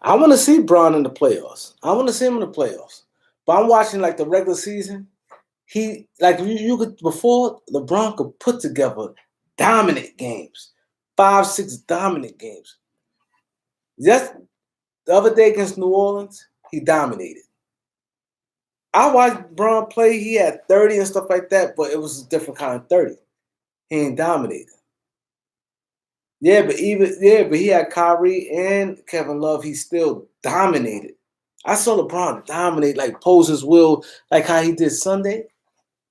I want to see Braun in the playoffs. I want to see him in the playoffs. But I'm watching like the regular season. He like you could before LeBron could put together dominant games, 5, 6 dominant games. Just the other day against New Orleans, he dominated. I watched Braun play. He had 30 and stuff like that, but it was a different kind of 30. He ain't dominated. But he had Kyrie and Kevin Love. He still dominated. I saw LeBron dominate, like pose his will, like how he did Sunday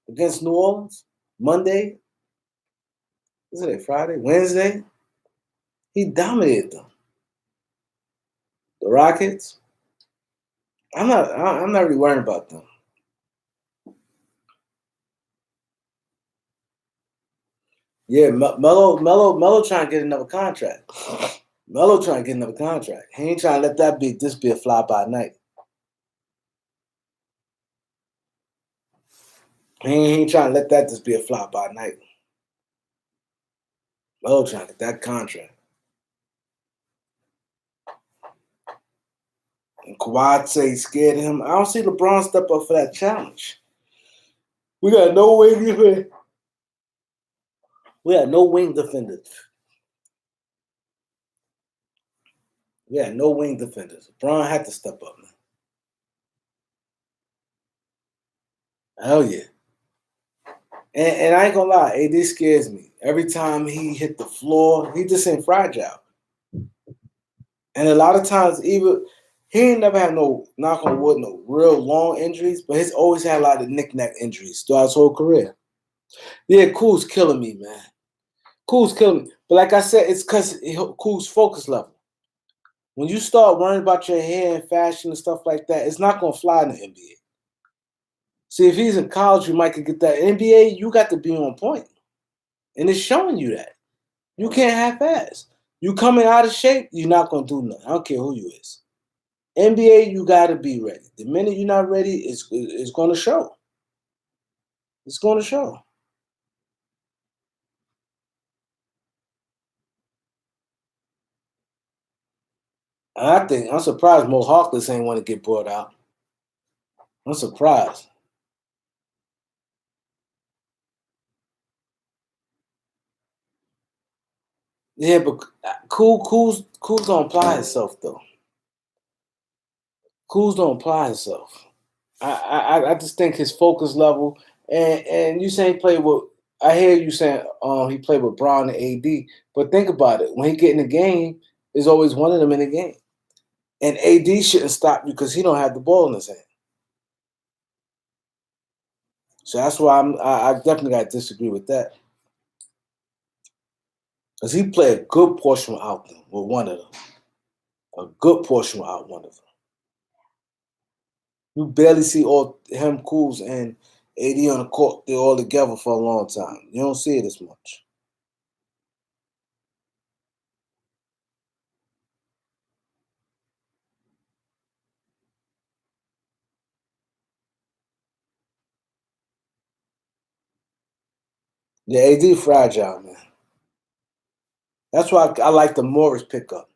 against New Orleans, Monday, is it Friday, Wednesday? He dominated them. The Rockets. I'm not really worried about them. Yeah, Melo trying to get another contract. Melo trying to get another contract. He ain't trying to let that be a fly by night. He ain't trying to let that just be a fly by night. Melo trying to get that contract. And Kawhi say he's scared of him. I don't see LeBron step up for that challenge. We got no wing defenders. We got no wing defenders. We had no wing defenders. LeBron had to step up, man. Hell yeah. And I ain't gonna lie, AD scares me. Every time he hit the floor, he just ain't fragile. And a lot of times, even he ain't never had no knock on wood, no real long injuries, but he's always had a lot of knick-knack injuries throughout his whole career. Yeah, Cool's killing me, man. Cool's killing me. But like I said, it's because Cool's focus level. When you start worrying about your hair and fashion and stuff like that, it's not gonna fly in the NBA. See, if he's in college, you might could get that. NBA, you got to be on point, and it's showing you that. You can't half-ass. You coming out of shape, you're not gonna do nothing. I don't care who you is. NBA, you gotta be ready. The minute you're not ready, it's gonna show. It's gonna show. And I'm surprised Mo Hawkless ain't want to get brought out. I'm surprised. Yeah, but Cool's don't apply himself though. Cool's don't apply himself. I just think his focus level and you saying he played with. I hear you saying he played with Brown and AD, but think about it. When he get in the game, there's always one of them in the game, and AD shouldn't stop you because he don't have the ball in his hand. So that's why I definitely got to disagree with that because he played a good portion without them with one of them, a good portion without one of them. You barely see all him, Cools, and AD on the court. They're all together for a long time. You don't see it as much. Yeah, AD fragile, man. That's why I like the Morris pickup.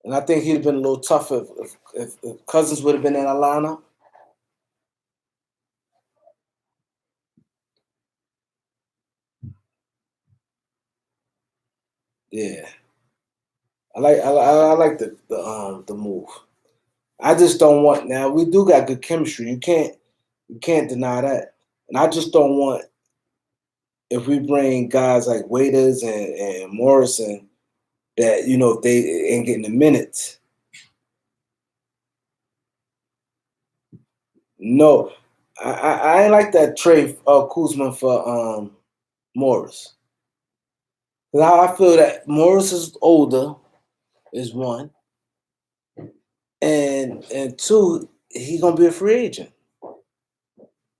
And I think he'd have been a little tougher if Cousins would have been in Atlanta. Yeah, I like the move. I just don't want now. We do got good chemistry. You can't deny that. And I just don't want if we bring guys like Waiters and Morrison that if they ain't getting the minutes. No, I ain't like that trade Kuzma for Morris. 'Cause I feel that Morris is older, is one. and two, he gonna be a free agent.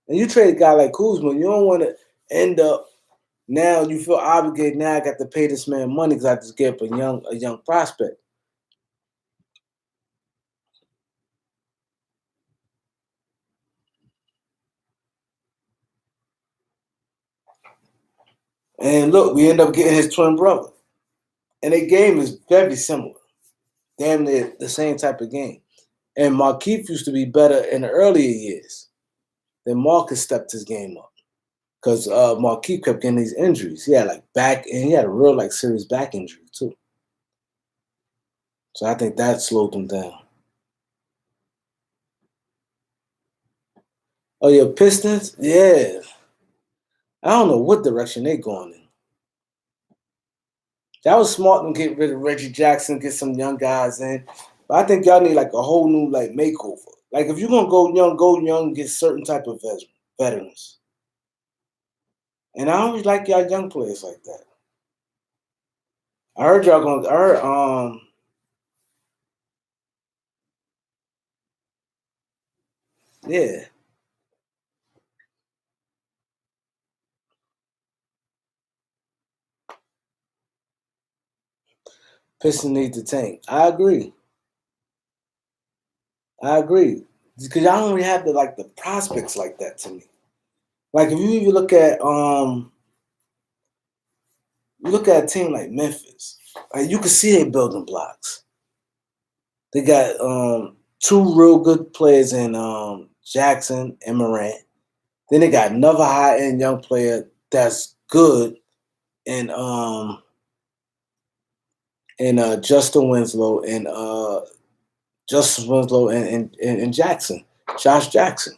And you trade a guy like Kuzma, you don't want to end up now. You feel obligated. Now I got to pay this man money because I just gave up a young prospect. And look, we end up getting his twin brother, and their game is very similar, damn near the same type of game. And Markeith used to be better in the earlier years. Then Marcus stepped his game up because Markeith kept getting these injuries. He had like back, and he had a real like serious back injury too. So I think that slowed him down. Oh yeah, Pistons. Yeah, I don't know what direction they going in. That was smart to get rid of Reggie Jackson, get some young guys in. But I think y'all need like a whole new like makeover. Like if you're gonna go young, get certain type of veterans. And I always like y'all young players like that. I heard y'all going. I heard yeah, Pistons need to tank. I agree. I agree. Because y'all don't really have the prospects like that to me. Like if you even look at a team like Memphis, like you can see they building blocks. They got two real good players in Jackson and Morant. Then they got another high end young player that's good in Justin Winslow and Justice Winslow and Jackson, Josh Jackson.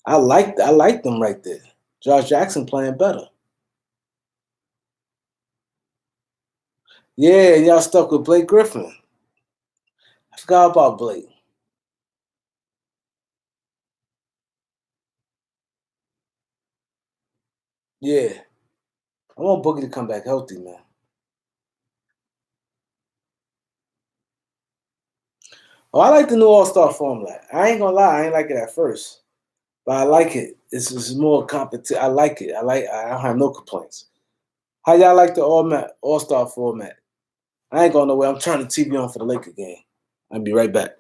I like them right there. Josh Jackson playing better. Yeah, y'all stuck with Blake Griffin. I forgot about Blake. Yeah, I want Boogie to come back healthy, man. Oh, I like the new All Star formula. I ain't gonna lie, I ain't like it at first, but I like it. It's more competition. I like it. I don't have no complaints. How y'all like the All Star format? I ain't going nowhere. I'm turning the TV on for the Laker game. I'll be right back.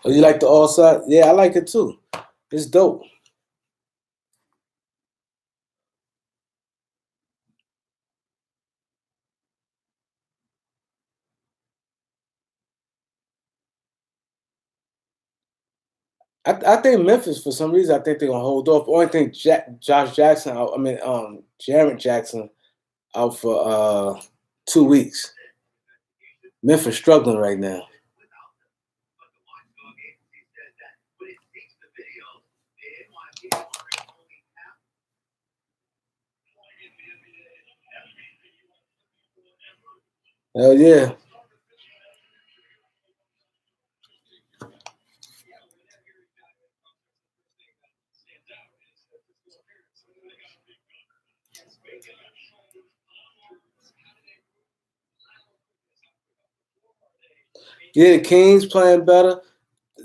Oh, you like the All Star? Yeah, I like it too. It's dope. I think Memphis, for some reason, I think they're gonna hold off. Only thing, Josh Jackson. Jarrett Jackson out for 2 weeks. Memphis struggling right now. Hell yeah, yeah. The Kings playing better.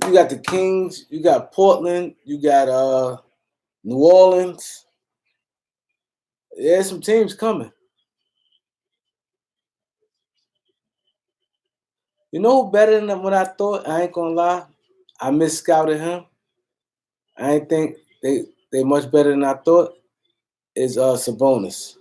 You got the Kings. You got Portland. You got New Orleans. Yeah, some teams coming. You know who better than what I thought? I ain't gonna lie. I scouted him. I ain't think they much better than I thought. Is Sabonis.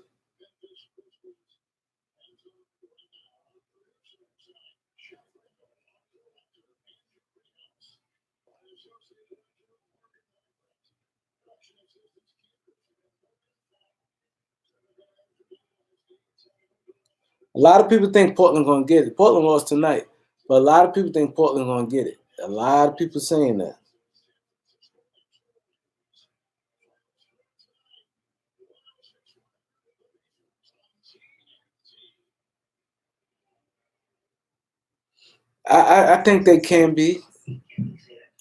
A lot of people think Portland gonna get it. Portland lost tonight, but a lot of people think Portland gonna get it. A lot of people saying that. I think they can be.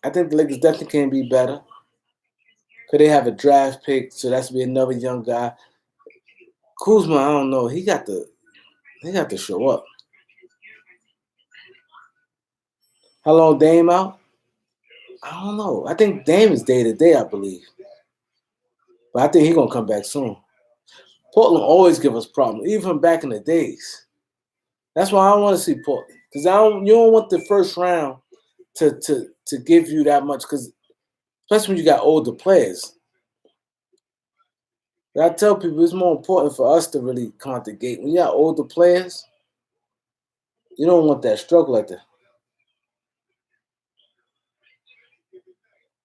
I think the Lakers definitely can be better. Could they have a draft pick? So that's be another young guy. Kuzma, I don't know. He got to show up. How long Dame out? I don't know. I think Dame is day to day, I believe. But I think he's gonna come back soon. Portland always give us problems, even back in the days. That's why I don't want to see Portland. Because I don't you don't want the first round to give you that much because especially when you got older players. I tell people it's more important for us to really come out the gate. When you got older players, you don't want that struggle like that.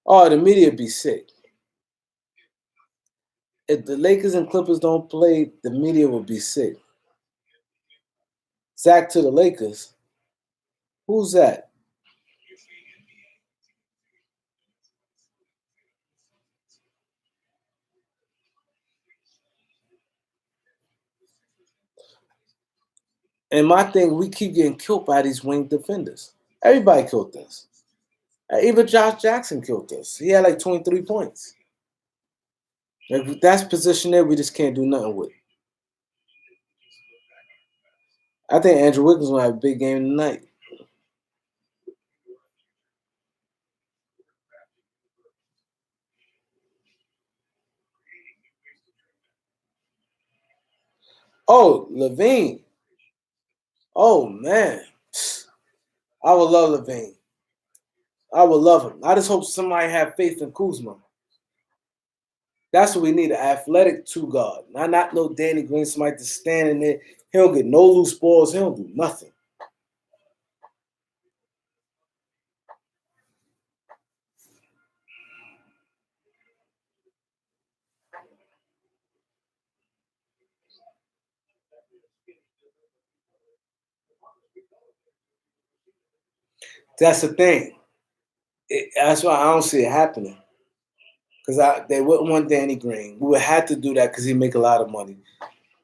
Oh, the media be sick. If the Lakers and Clippers don't play, the media will be sick. Zach to the Lakers. Who's that? And my thing, we keep getting killed by these wing defenders. Everybody killed us. Even Josh Jackson killed us. He had like 23 points. Like that's position there, we just can't do nothing with. I think Andrew Wiggins will have a big game tonight. Oh, Levine. Oh man. I would love Levine. I would love him. I just hope somebody have faith in Kuzma. That's what we need, an athletic two guard. Not no Danny Green, somebody just standing there. He don't get no loose balls. He don't do nothing. That's the thing. That's why I don't see it happening. Because they wouldn't want Danny Green. We would have to do that because he make a lot of money.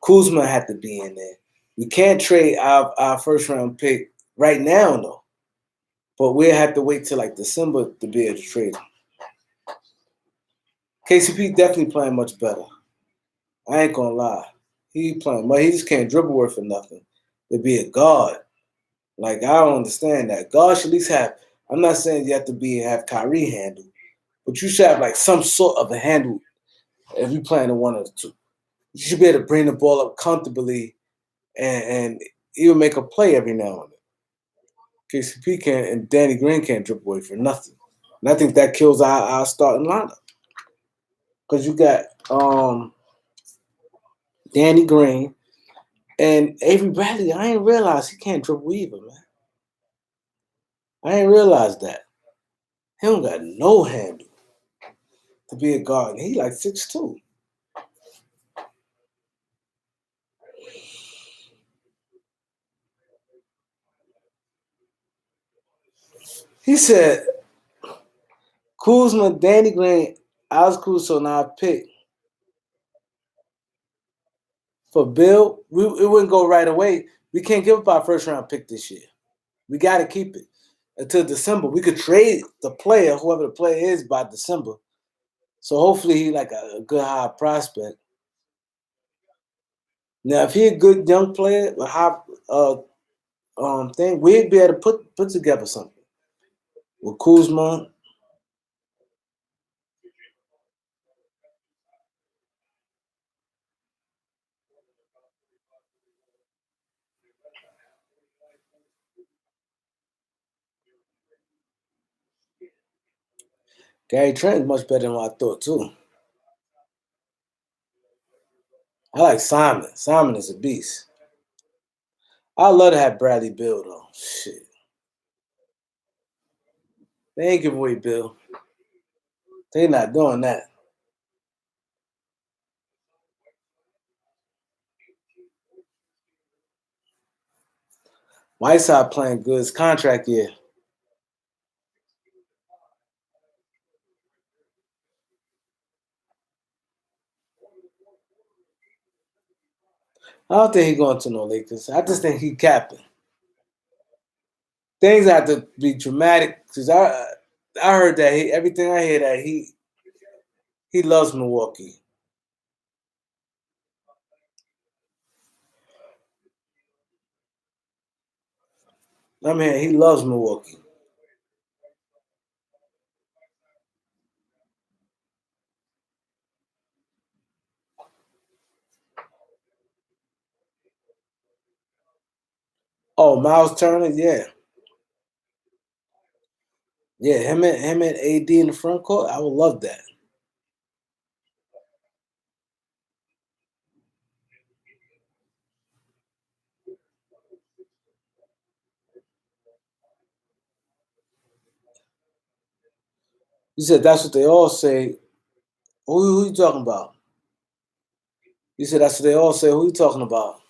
Kuzma had to be in there. We can't trade our first round pick right now, though. But we'll have to wait till like December to be able to trade him. KCP definitely playing much better. I ain't gonna lie. He playing, but he just can't dribble worth for nothing. To be a guard, like I don't understand that. God should at least have. I'm not saying you have to be have Kyrie handle, but you should have like some sort of a handle if you playing in one of the two. You should be able to bring the ball up comfortably and even make a play every now and then. KCP can and Danny Green can't dribble away for nothing. And I think that kills our starting lineup. Because you got Danny Green and Avery Bradley. I ain't realized he can't dribble either, man. I ain't realized that. He don't got no handle to be a guard. He like 6'2". He said Kuzma, Danny Green, Alex Caruso, now I pick for Bill. It wouldn't go right away. We can't give up our first round pick this year. We got to keep it until December. We could trade the player, whoever the player is, by December. So hopefully he like a good high prospect. Now, if he a good young player, a high thing, we'd be able to put together something with Kuzma. Gary Trent is much better than what I thought too. I like Simon. Simon is a beast. I love to have Bradley Bill though. Shit, they ain't give away Bill. They not doing that. Whiteside playing good. His contract year. I don't think he's going to no Lakers. I just think he capping. Things have to be dramatic because I heard that everything I hear that he loves Milwaukee. I mean, he loves Milwaukee. Oh, Miles Turner, yeah, yeah. Him and AD in the front court. I would love that. You said that's what they all say. Who you talking about? You said that's what they all say. Who you talking about?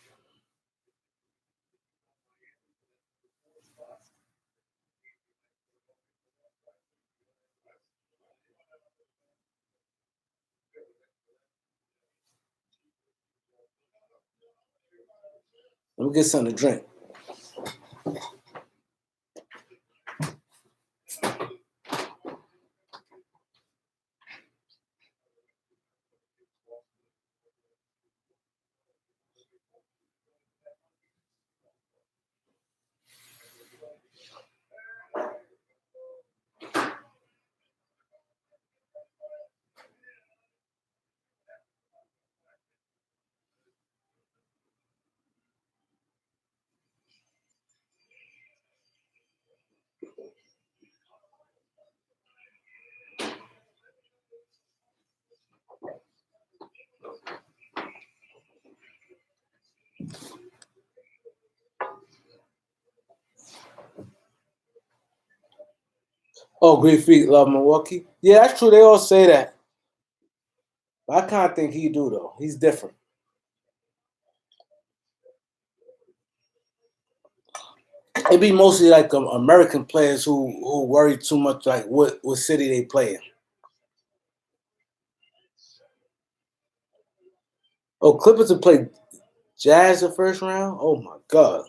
Let me get something to drink. Oh, Great Freak love Milwaukee. Yeah, that's true. They all say that. But I kind of think he do though. He's different. It be mostly like American players who worry too much like what city they play in. Oh, Clippers have played Jazz the first round. Oh my god.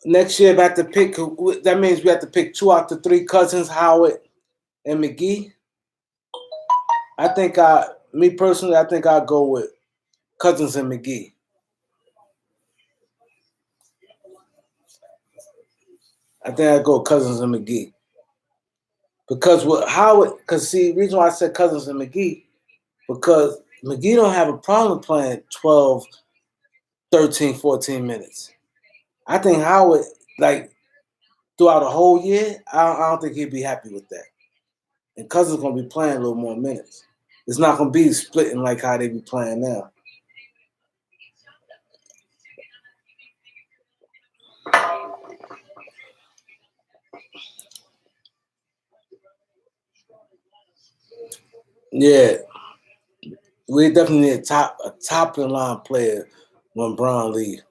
Next year, we have to pick. That means we have to pick two out the three cousins, Howard and McGee. Me personally, I think I'll go with Cousins and McGee. I think I'd go Cousins and McGee. Because with Howard, because see, reason why I said Cousins and McGee, because McGee don't have a problem playing 12, 13, 14 minutes. I think Howard, like, throughout the whole year, I don't think he'd be happy with that. And Cousins going to be playing a little more minutes. It's not going to be splitting like how they be playing now. Yeah, we definitely need a top line player when Braun leaves.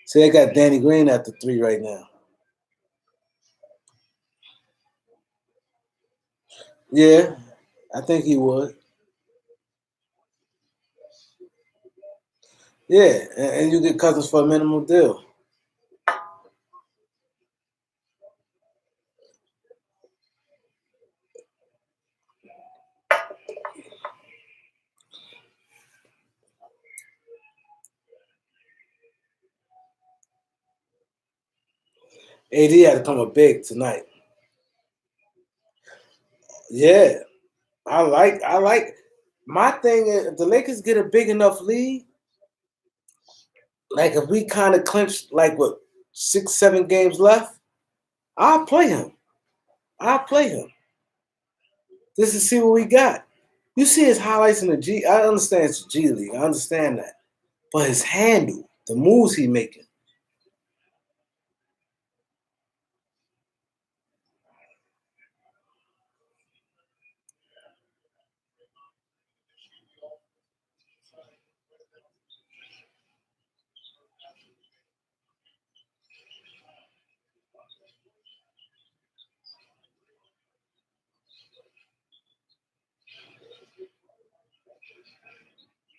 See, they got Danny Green at the three right now. Yeah, I think he would. Yeah, and you get Cousins for a minimum deal. AD had to come up big tonight. Yeah, I like. My thing is, if the Lakers get a big enough lead, like if we kind of clinch like what 6, 7 games left, I'll play him. I'll play him just to see what we got. You see his highlights in the G. I understand it's G League. I understand that, but his handle, the moves he making.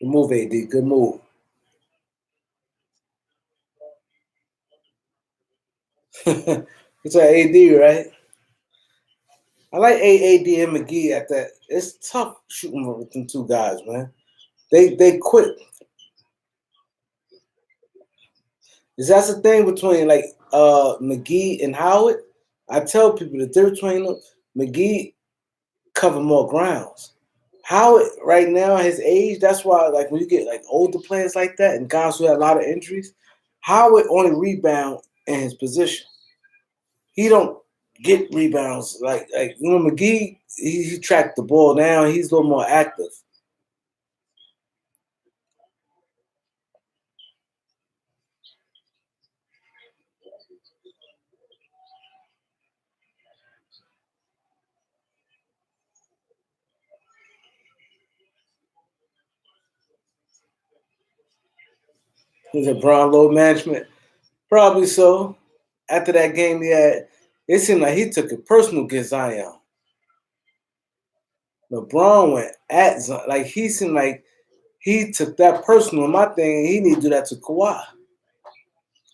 Good move, AD. Good move. It's an AD, right? I like AD and McGee at that. It's tough shooting with them two guys, man. They quick. Is that's the thing between like McGee and Howard? I tell people the difference between them, McGee cover more grounds. Howard right now at his age, that's why like when you get like older players like that and guys who have a lot of injuries, Howard only rebound in his position. He don't get rebounds like you know McGee. He tracked the ball down. He's a little more active. He's a Brown load management. Probably so. After that game he had, it seemed like he took it personal against Zion. LeBron went at Zion. Like he seemed like he took that personal. My thing, he need to do that to Kawhi.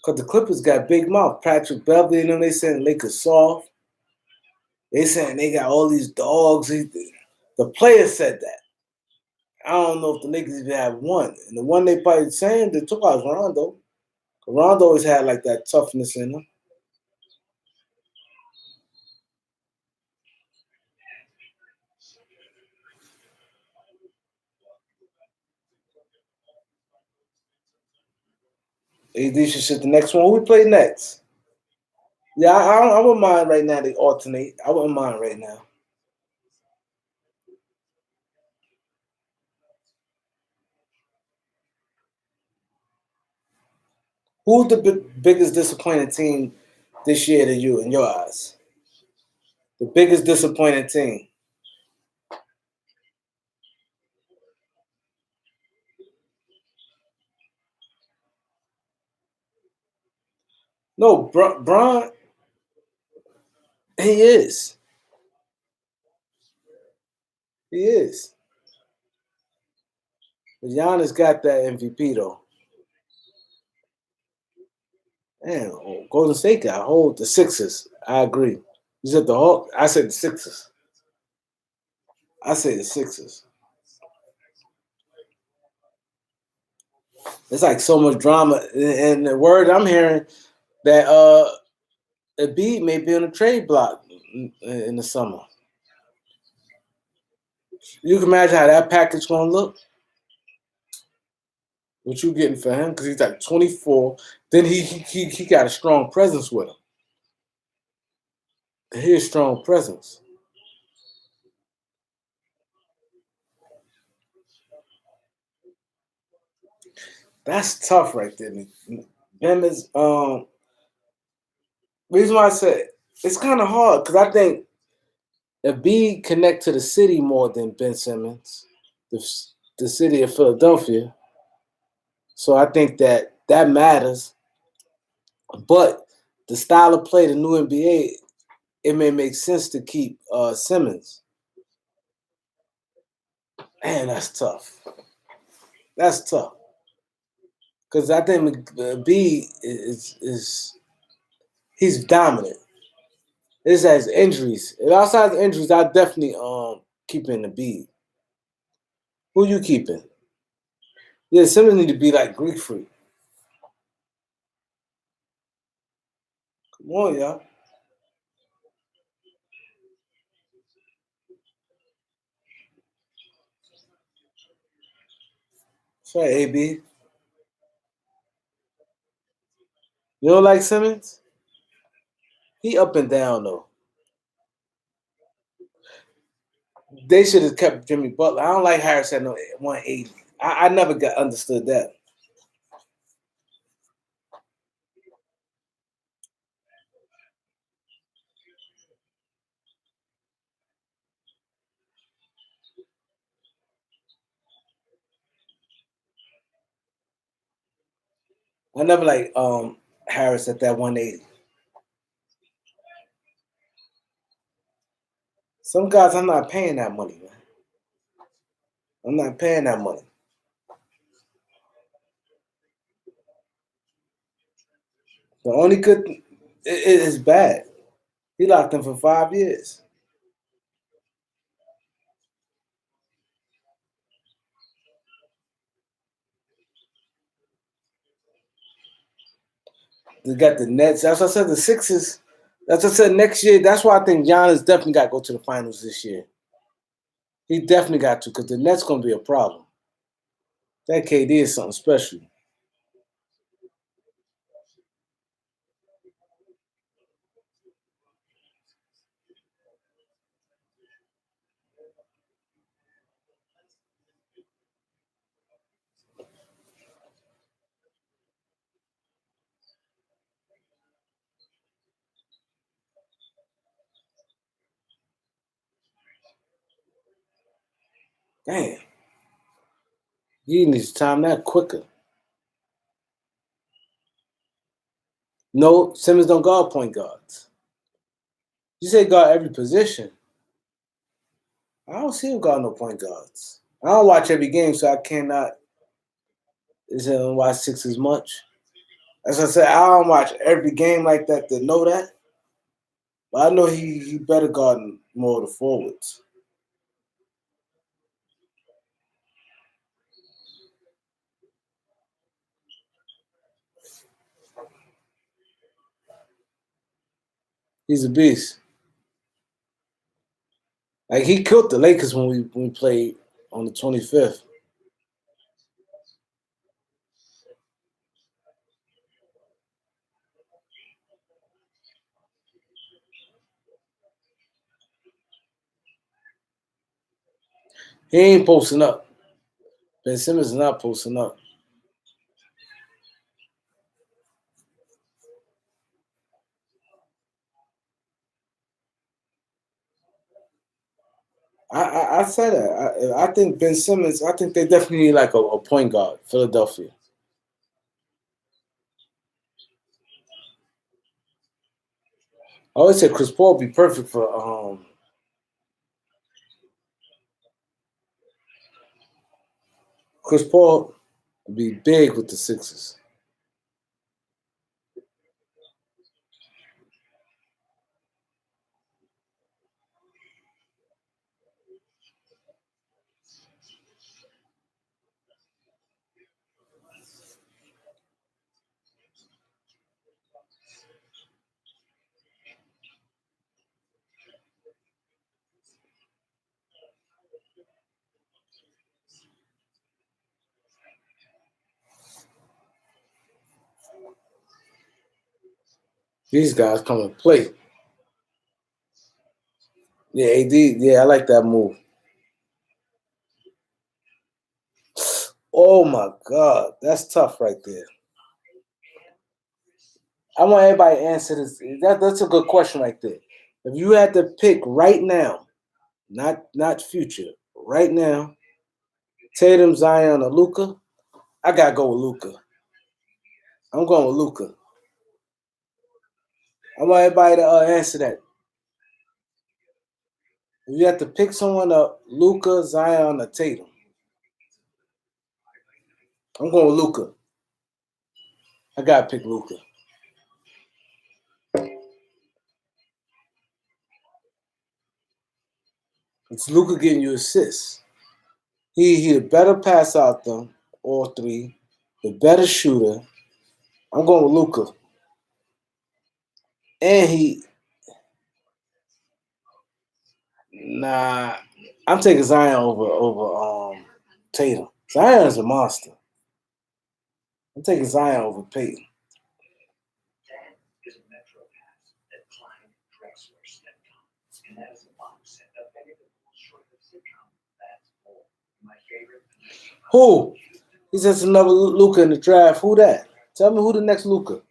Because the Clippers got big mouth. Patrick Beverly and them, they saying Lakers soft. They saying they got all these dogs. The players said that. I don't know if the Lakers even have one. And the one they probably saying they took out was Rondo. Rondo always had like that toughness in him. AD should sit the next one. Who we play next? Yeah, I wouldn't mind right now. They alternate. I wouldn't mind right now. Who's the biggest disappointing team this year to you in your eyes? The biggest disappointing team? No, Bron. He is. He is. But Giannis got that MVP though. Man, Golden State got hold the Sixers. I agree. You said the Hawks. I said the Sixers. I say the Sixers. It's like so much drama, and the word I'm hearing that Embiid may be on the trade block in the summer. You can imagine how that package gonna look. What you getting for him? Because he's like 24. Then he got a strong presence with him. His strong presence. That's tough right there. Him is reason why I said it's kind of hard because I think Embiid connect to the city more than Ben Simmons, the, the city of Philadelphia. So I think that matters. But the style of play, the new NBA, it may make sense to keep Simmons. Man, that's tough. That's tough because I think B is he's dominant. This has injuries. If outside the injuries, I definitely keeping the B. Who you keeping? Yeah, Simmons need to be like Greek freak. Come on, y'all. Sorry, AB. You don't like Simmons? He up and down though. They should have kept Jimmy Butler. I don't like Harris at no 180. I never got understood that. I never like Harris at that 180. Some guys I'm not paying that money, man. I'm not paying that money. The only good it is bad. He locked in for 5 years. They got the Nets. That's what I said. The Sixers. That's what I said. Next year. That's why I think Giannis definitely got to go to the finals this year. He definitely got to because the Nets gonna be a problem. That KD is something special. Damn, he needs to time that quicker. No, Simmons don't guard point guards. You say guard every position. I don't see him guard no point guards. I don't watch every game, so I cannot. Is it watch six as much? As I said, I don't watch every game like that to know that. But I know he better guard more of the forwards. He's a beast. Like he killed the Lakers when we played on the 25th. He ain't posting up. Ben Simmons is not posting up. I said that. I think Ben Simmons. I think they definitely need like a point guard. Philadelphia. I always said Chris Paul would be perfect for. Chris Paul would be big with the Sixers. These guys come and play. Yeah, AD. Yeah, I like that move. Oh my God, that's tough right there. I want everybody to answer this. That's a good question right there. If you had to pick right now, not future, right now, Tatum, Zion, or Luca, I gotta go with Luca. I'm going with Luca. I want everybody to answer that. If you have to pick someone up, Luca, Zion, or Tatum, I'm going with Luca. I gotta pick Luca. It's Luca getting you assists. He the better pass out them all three, the better shooter. I'm going with Luca, and he nah. I'm taking Zion over Tatum. Zion is a monster. I'm taking Zion over Peyton. Who? He says another Luca in the draft. Who that? Tell me who the next Luca.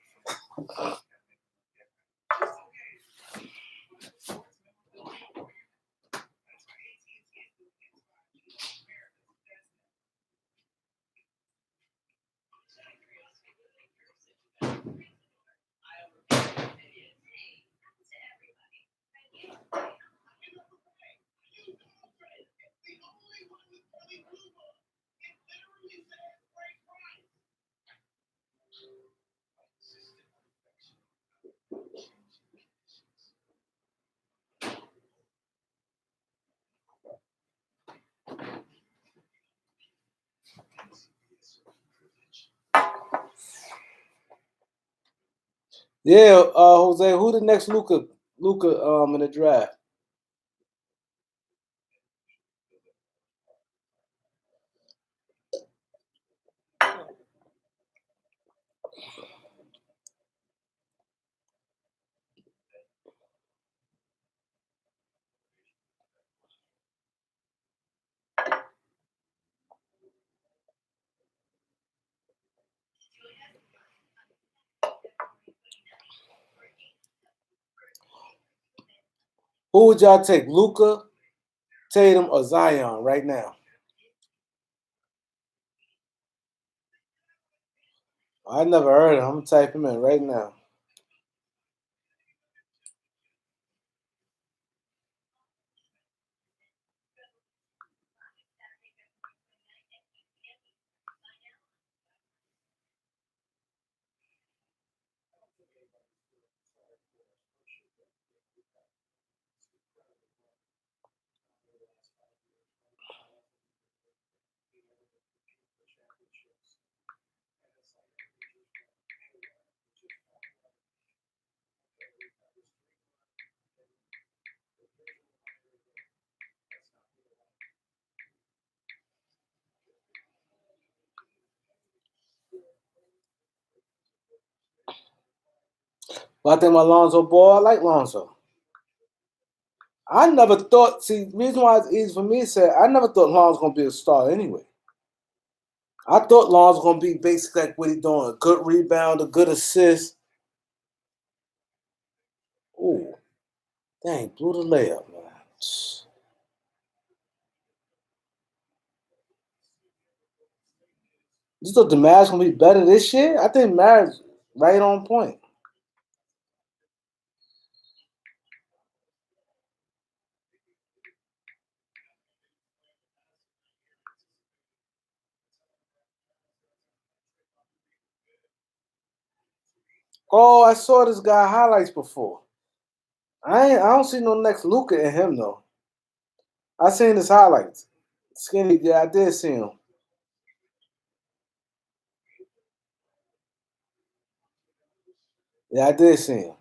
Yeah, Jose, who the next Luca in the draft? Who would y'all take, Luca, Tatum, or Zion right now? I never heard of him. I'm gonna type him in right now. But I think my Lonzo Ball, I like Lonzo. I never thought. See, the reason why it's easy for me to say, I never thought Lonzo was gonna be a star anyway. I thought Lonzo was gonna be basically like what he doing, a good rebound, a good assist. Ooh, dang, blew the layup, man. You thought the Mavs gonna be better this year? I think Mavs right on point. Oh, I saw this guy highlights before. I don't see no next Luca in him though. I seen his highlights. Skinny, yeah, I did see him. Yeah, I did see him.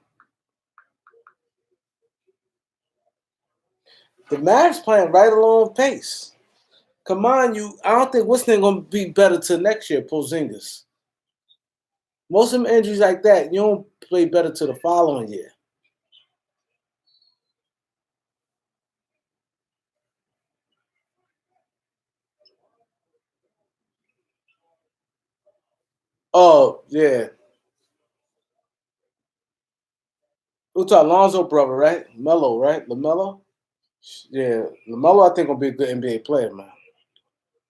The Mavs playing right along pace. Come on, you. I don't think what's gonna be better till next year, Porzingis. Most of them injuries like that, you don't play better till the following year. Oh yeah, we talk Lonzo brother, right? Melo, right? Lamelo. Yeah, Lamelo. I think will be a good NBA player, man.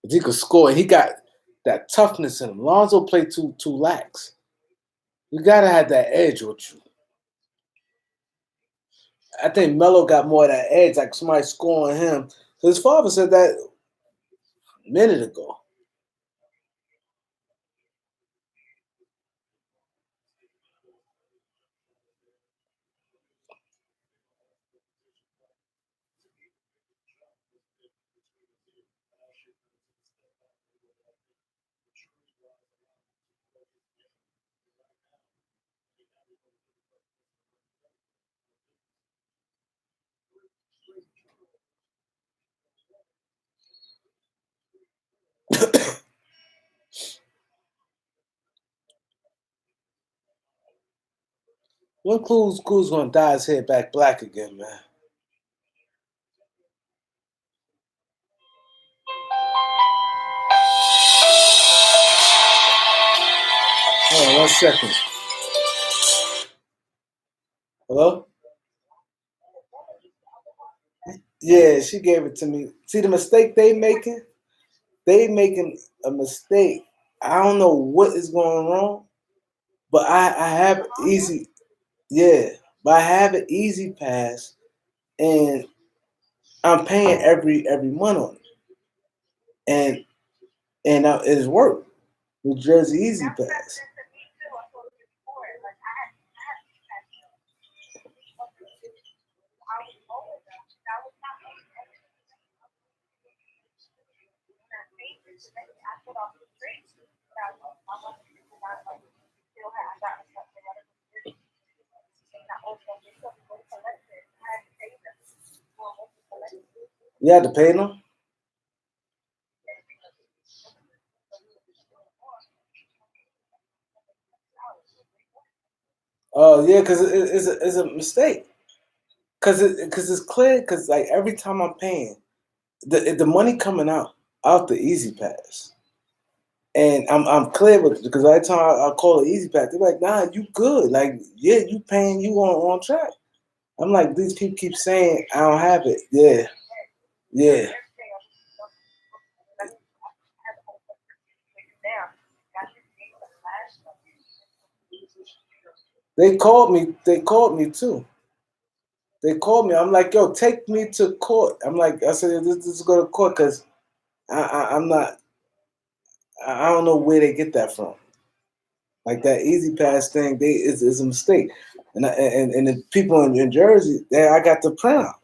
If he could score, he got that toughness in him. Lonzo played too lax. You gotta have that edge with you. I think Melo got more of that edge, like somebody scoring him. His father said that a minute ago. When Clue's gonna dye his hair back black again, man? Hold on 1 second. Hello? Yeah, she gave it to me. See the mistake they making? They making a mistake. I don't know what is going wrong, but I have easy. Yeah, but I have an easy pass, and I'm paying every month on it, and it has worked. New Jersey Easy Pass. You had to pay them? Oh yeah, because it's a mistake. Because it's clear. Because like every time I'm paying, the money coming out the Easy Pass, and I'm clear with it because every time I call the Easy Pass, they're like, "Nah, you good? Like, yeah, you paying, you on track." I'm like, these people keep saying I don't have it. Yeah, yeah. They called me. They called me too. They called me. I'm like, yo, take me to court. I'm like, I said, this is go to court because I'm not. I don't know where they get that from. Like that Easy Pass thing, they is a mistake. And the people in Jersey, I got the printout.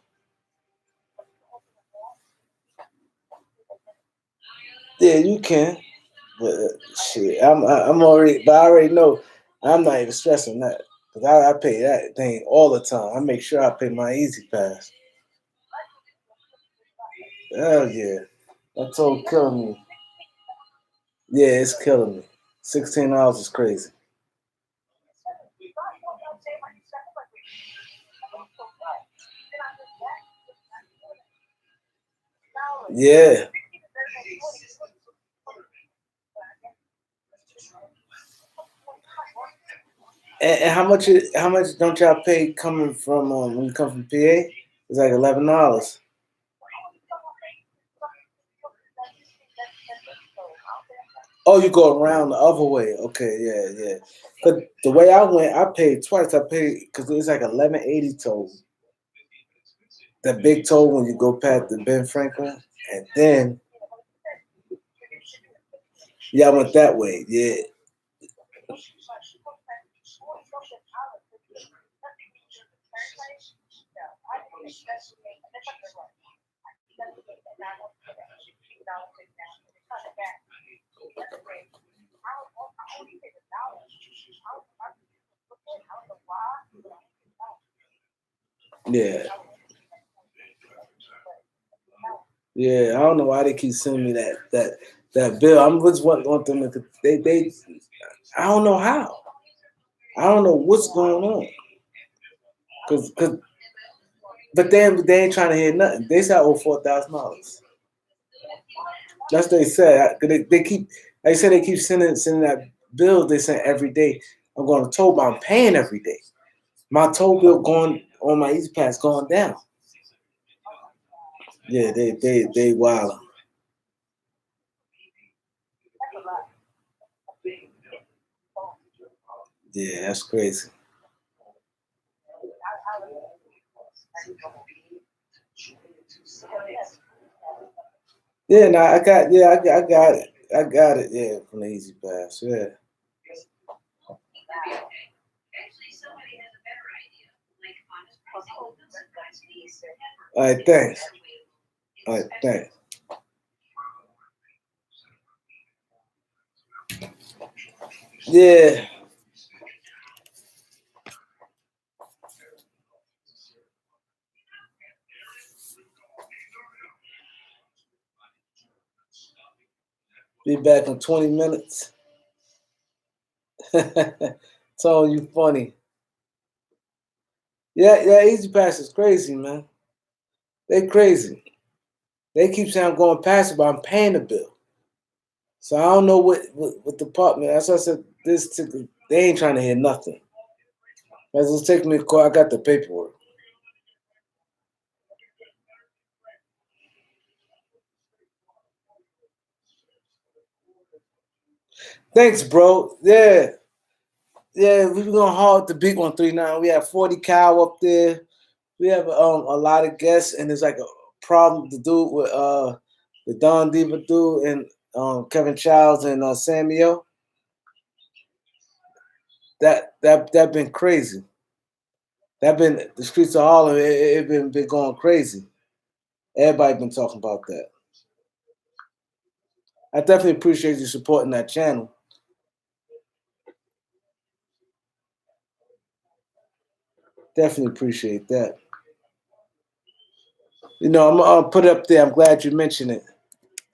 Yeah, you can. But shit, I'm already, but I already know I'm not even stressing that because I pay that thing all the time. I make sure I pay my Easy Pass. Hell yeah, that total killing me. Yeah, it's killing me. $16 is crazy. Yeah. And how much don't y'all pay coming from when you come from PA? It's like $11. Oh, you go around the other way. Okay, yeah, yeah. Cause the way I went, I paid twice. I paid because it was like 11.80 toll. That big toll when you go past the Ben Franklin, and then yeah, I went that way. Yeah, yeah, yeah. I don't know why they keep sending me that bill. I'm just want them to they. I don't know how. I don't know what's going on. Cause but they ain't trying to hear nothing. They said I owe $4,000. That's what they said. They keep. They said they keep sending that bill. They send every day. I'm going to toll, but I'm paying every day. My toll bill going on my Easy Pass going down. Yeah, they wild. Yeah, that's crazy. Yeah, no, I got it. I got it. Yeah, from the Easy Pass. Yeah. All right, thanks. All right, thanks. Yeah, be back in 20 minutes. Telling you funny. Yeah, yeah, Easy Pass is crazy, man. They crazy. They keep saying I'm going past it, but I'm paying the bill. So I don't know what department. That's why I said they ain't trying to hear nothing. That's just taking me to court. I got the paperwork. Thanks, bro. Yeah, yeah. We were gonna haul the big 139. We have 40 cow up there. We have a lot of guests, and there's like a problem to do with the Don Diva dude and Kevin Childs and Samuel. That been crazy. That been the streets of Harlem. It been going crazy. Everybody been talking about that. I definitely appreciate you supporting that channel. Definitely appreciate that. I'm gonna put it up there. I'm glad you mentioned it.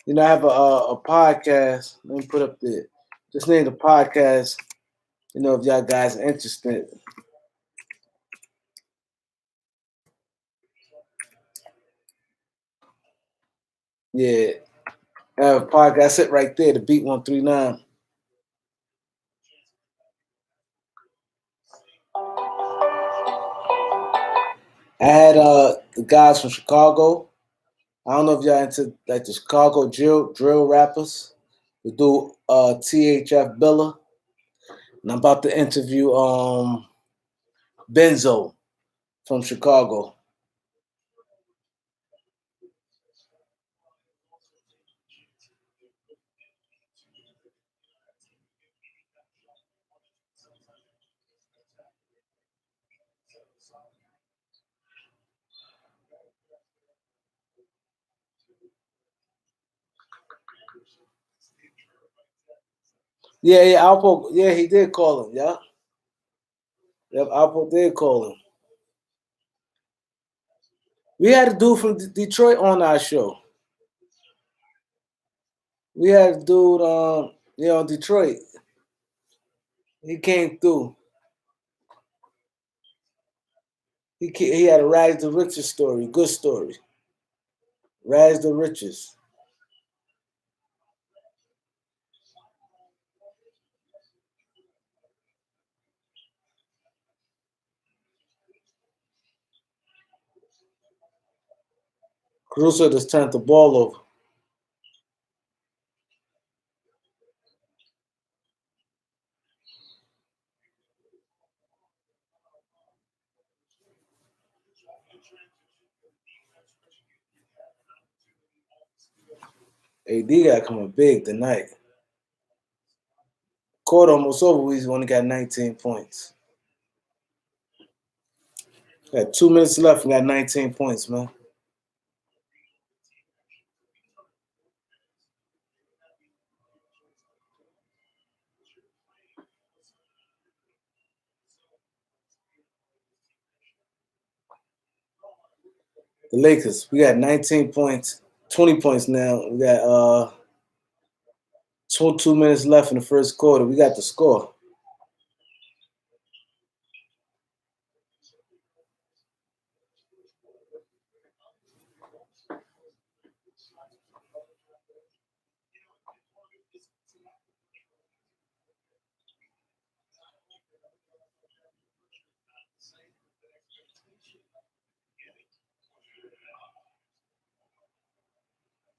I have a podcast. Let me put up there. Just name the podcast. If y'all guys are interested. Yeah, I have a podcast. Sit right there. The Beat 139. I had the guys from Chicago. I don't know if y'all into like the Chicago drill rappers. We do THF Billa. And I'm about to interview Benzo from Chicago. Yeah, Alpo. Yeah, he did call him. Yeah, yep, Alpo did call him. We had a dude from Detroit on our show. We had a dude, Detroit. He came through. He had a Rise the Riches story, good story. Rise the Riches. Caruso just turned the ball over. AD got coming big tonight. Court almost over. He's only got 19 points. Got 2 minutes left and got 19 points, man. The Lakers, we got 19 points, 20 points now. We got 2 minutes left in the first quarter. We got the score.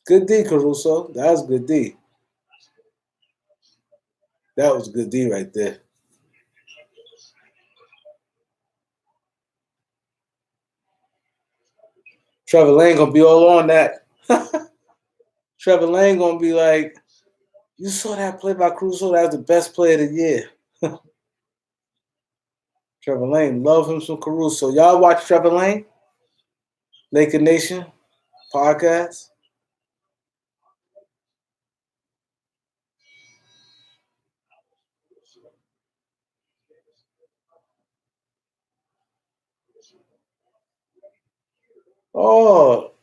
Good D, Caruso. That was good D. That was good D right there. Trevor Lane gonna be all on that. Trevor Lane gonna be like, you saw that play by Caruso? That was the best play of the year. Trevor Lane, love him some Caruso. Y'all watch Trevor Lane? Laker Nation podcast? Oh,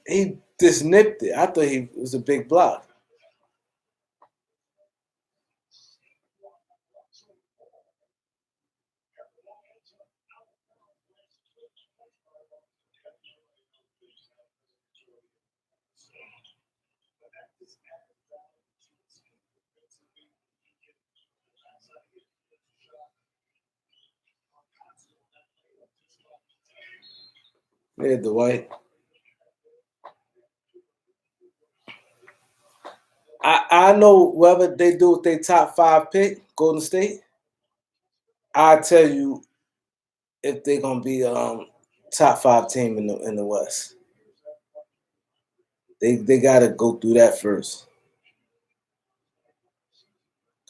he just nipped it. I thought he was a big block. Yeah, Dwight. I know whether they do with their top 5 pick, Golden State, I tell you if they're gonna be top 5 team in the West. They gotta go through that first.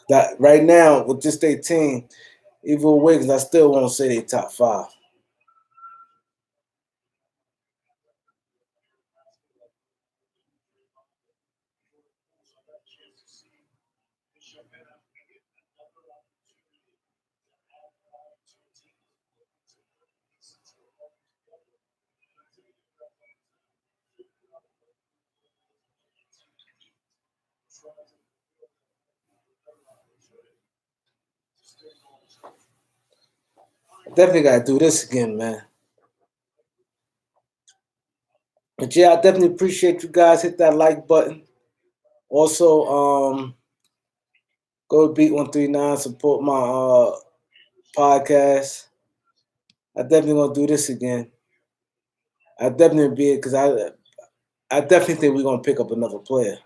That right now with just their team, even with Wiggins, I still won't say they top 5. Definitely gotta do this again, man. But yeah, I definitely appreciate you guys. Hit that like button. Also, go to Beat 139, support my podcast. I definitely gonna do this again. I definitely be it because I definitely think we're gonna pick up another player.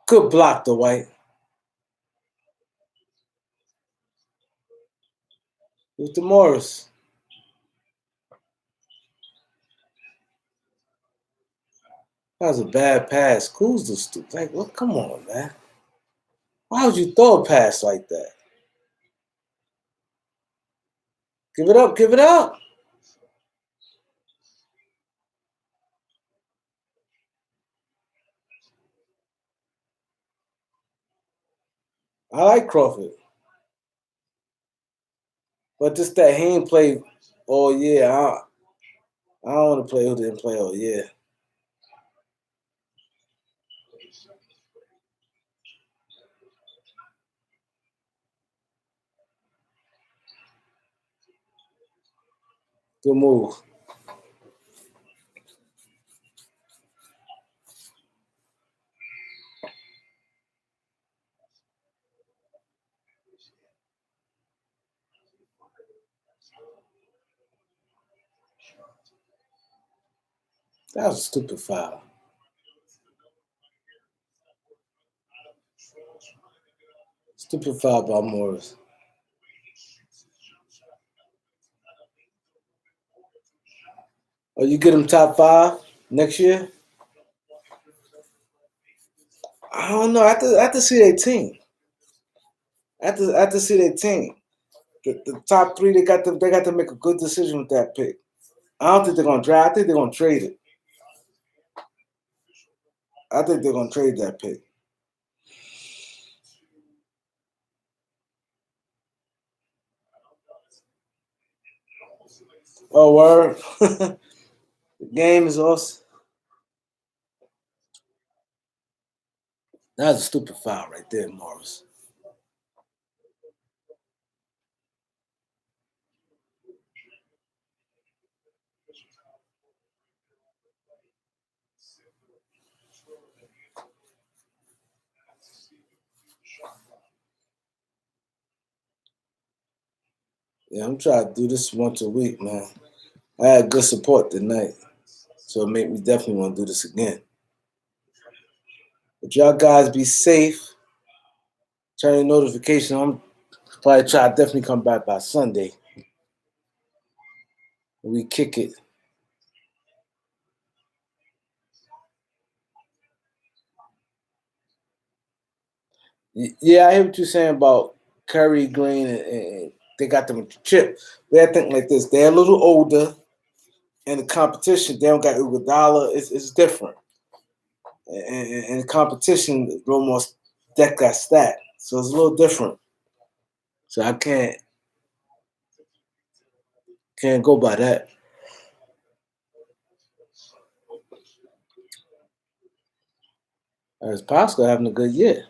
Good block, though, White. With the Morris. That was a bad pass. Who's the stupid? Like, what? Come on, man. Why would you throw a pass like that? Give it up. Give it up. I like Crawford, but just that he ain't play all year. I don't want to play who didn't play all year. Good move. That was a stupid foul. Stupid foul by Morris. Oh, you get him top 5 next year? I don't know. I have to see their team. I have to see their team. The top 3, they got to make a good decision with that pick. I don't think they're gonna draft. I think they're gonna trade it. I think they're gonna trade that pick. Oh, word. The game is awesome. That's a stupid foul right there, Morris. Yeah, I'm trying to do this once a week, man. I had good support tonight, so it made me definitely want to do this again. But y'all guys be safe. Turn your notification on. Probably try to definitely come back by Sunday. We kick it. Yeah, I hear what you're saying about Curry, Green, and they got them chip. But I think like this: they're a little older, and the competition they don't got Iguodala. It's different, and the competition is a little more deck got stacked, so it's a little different. So I can't go by that. As Pascal having a good year.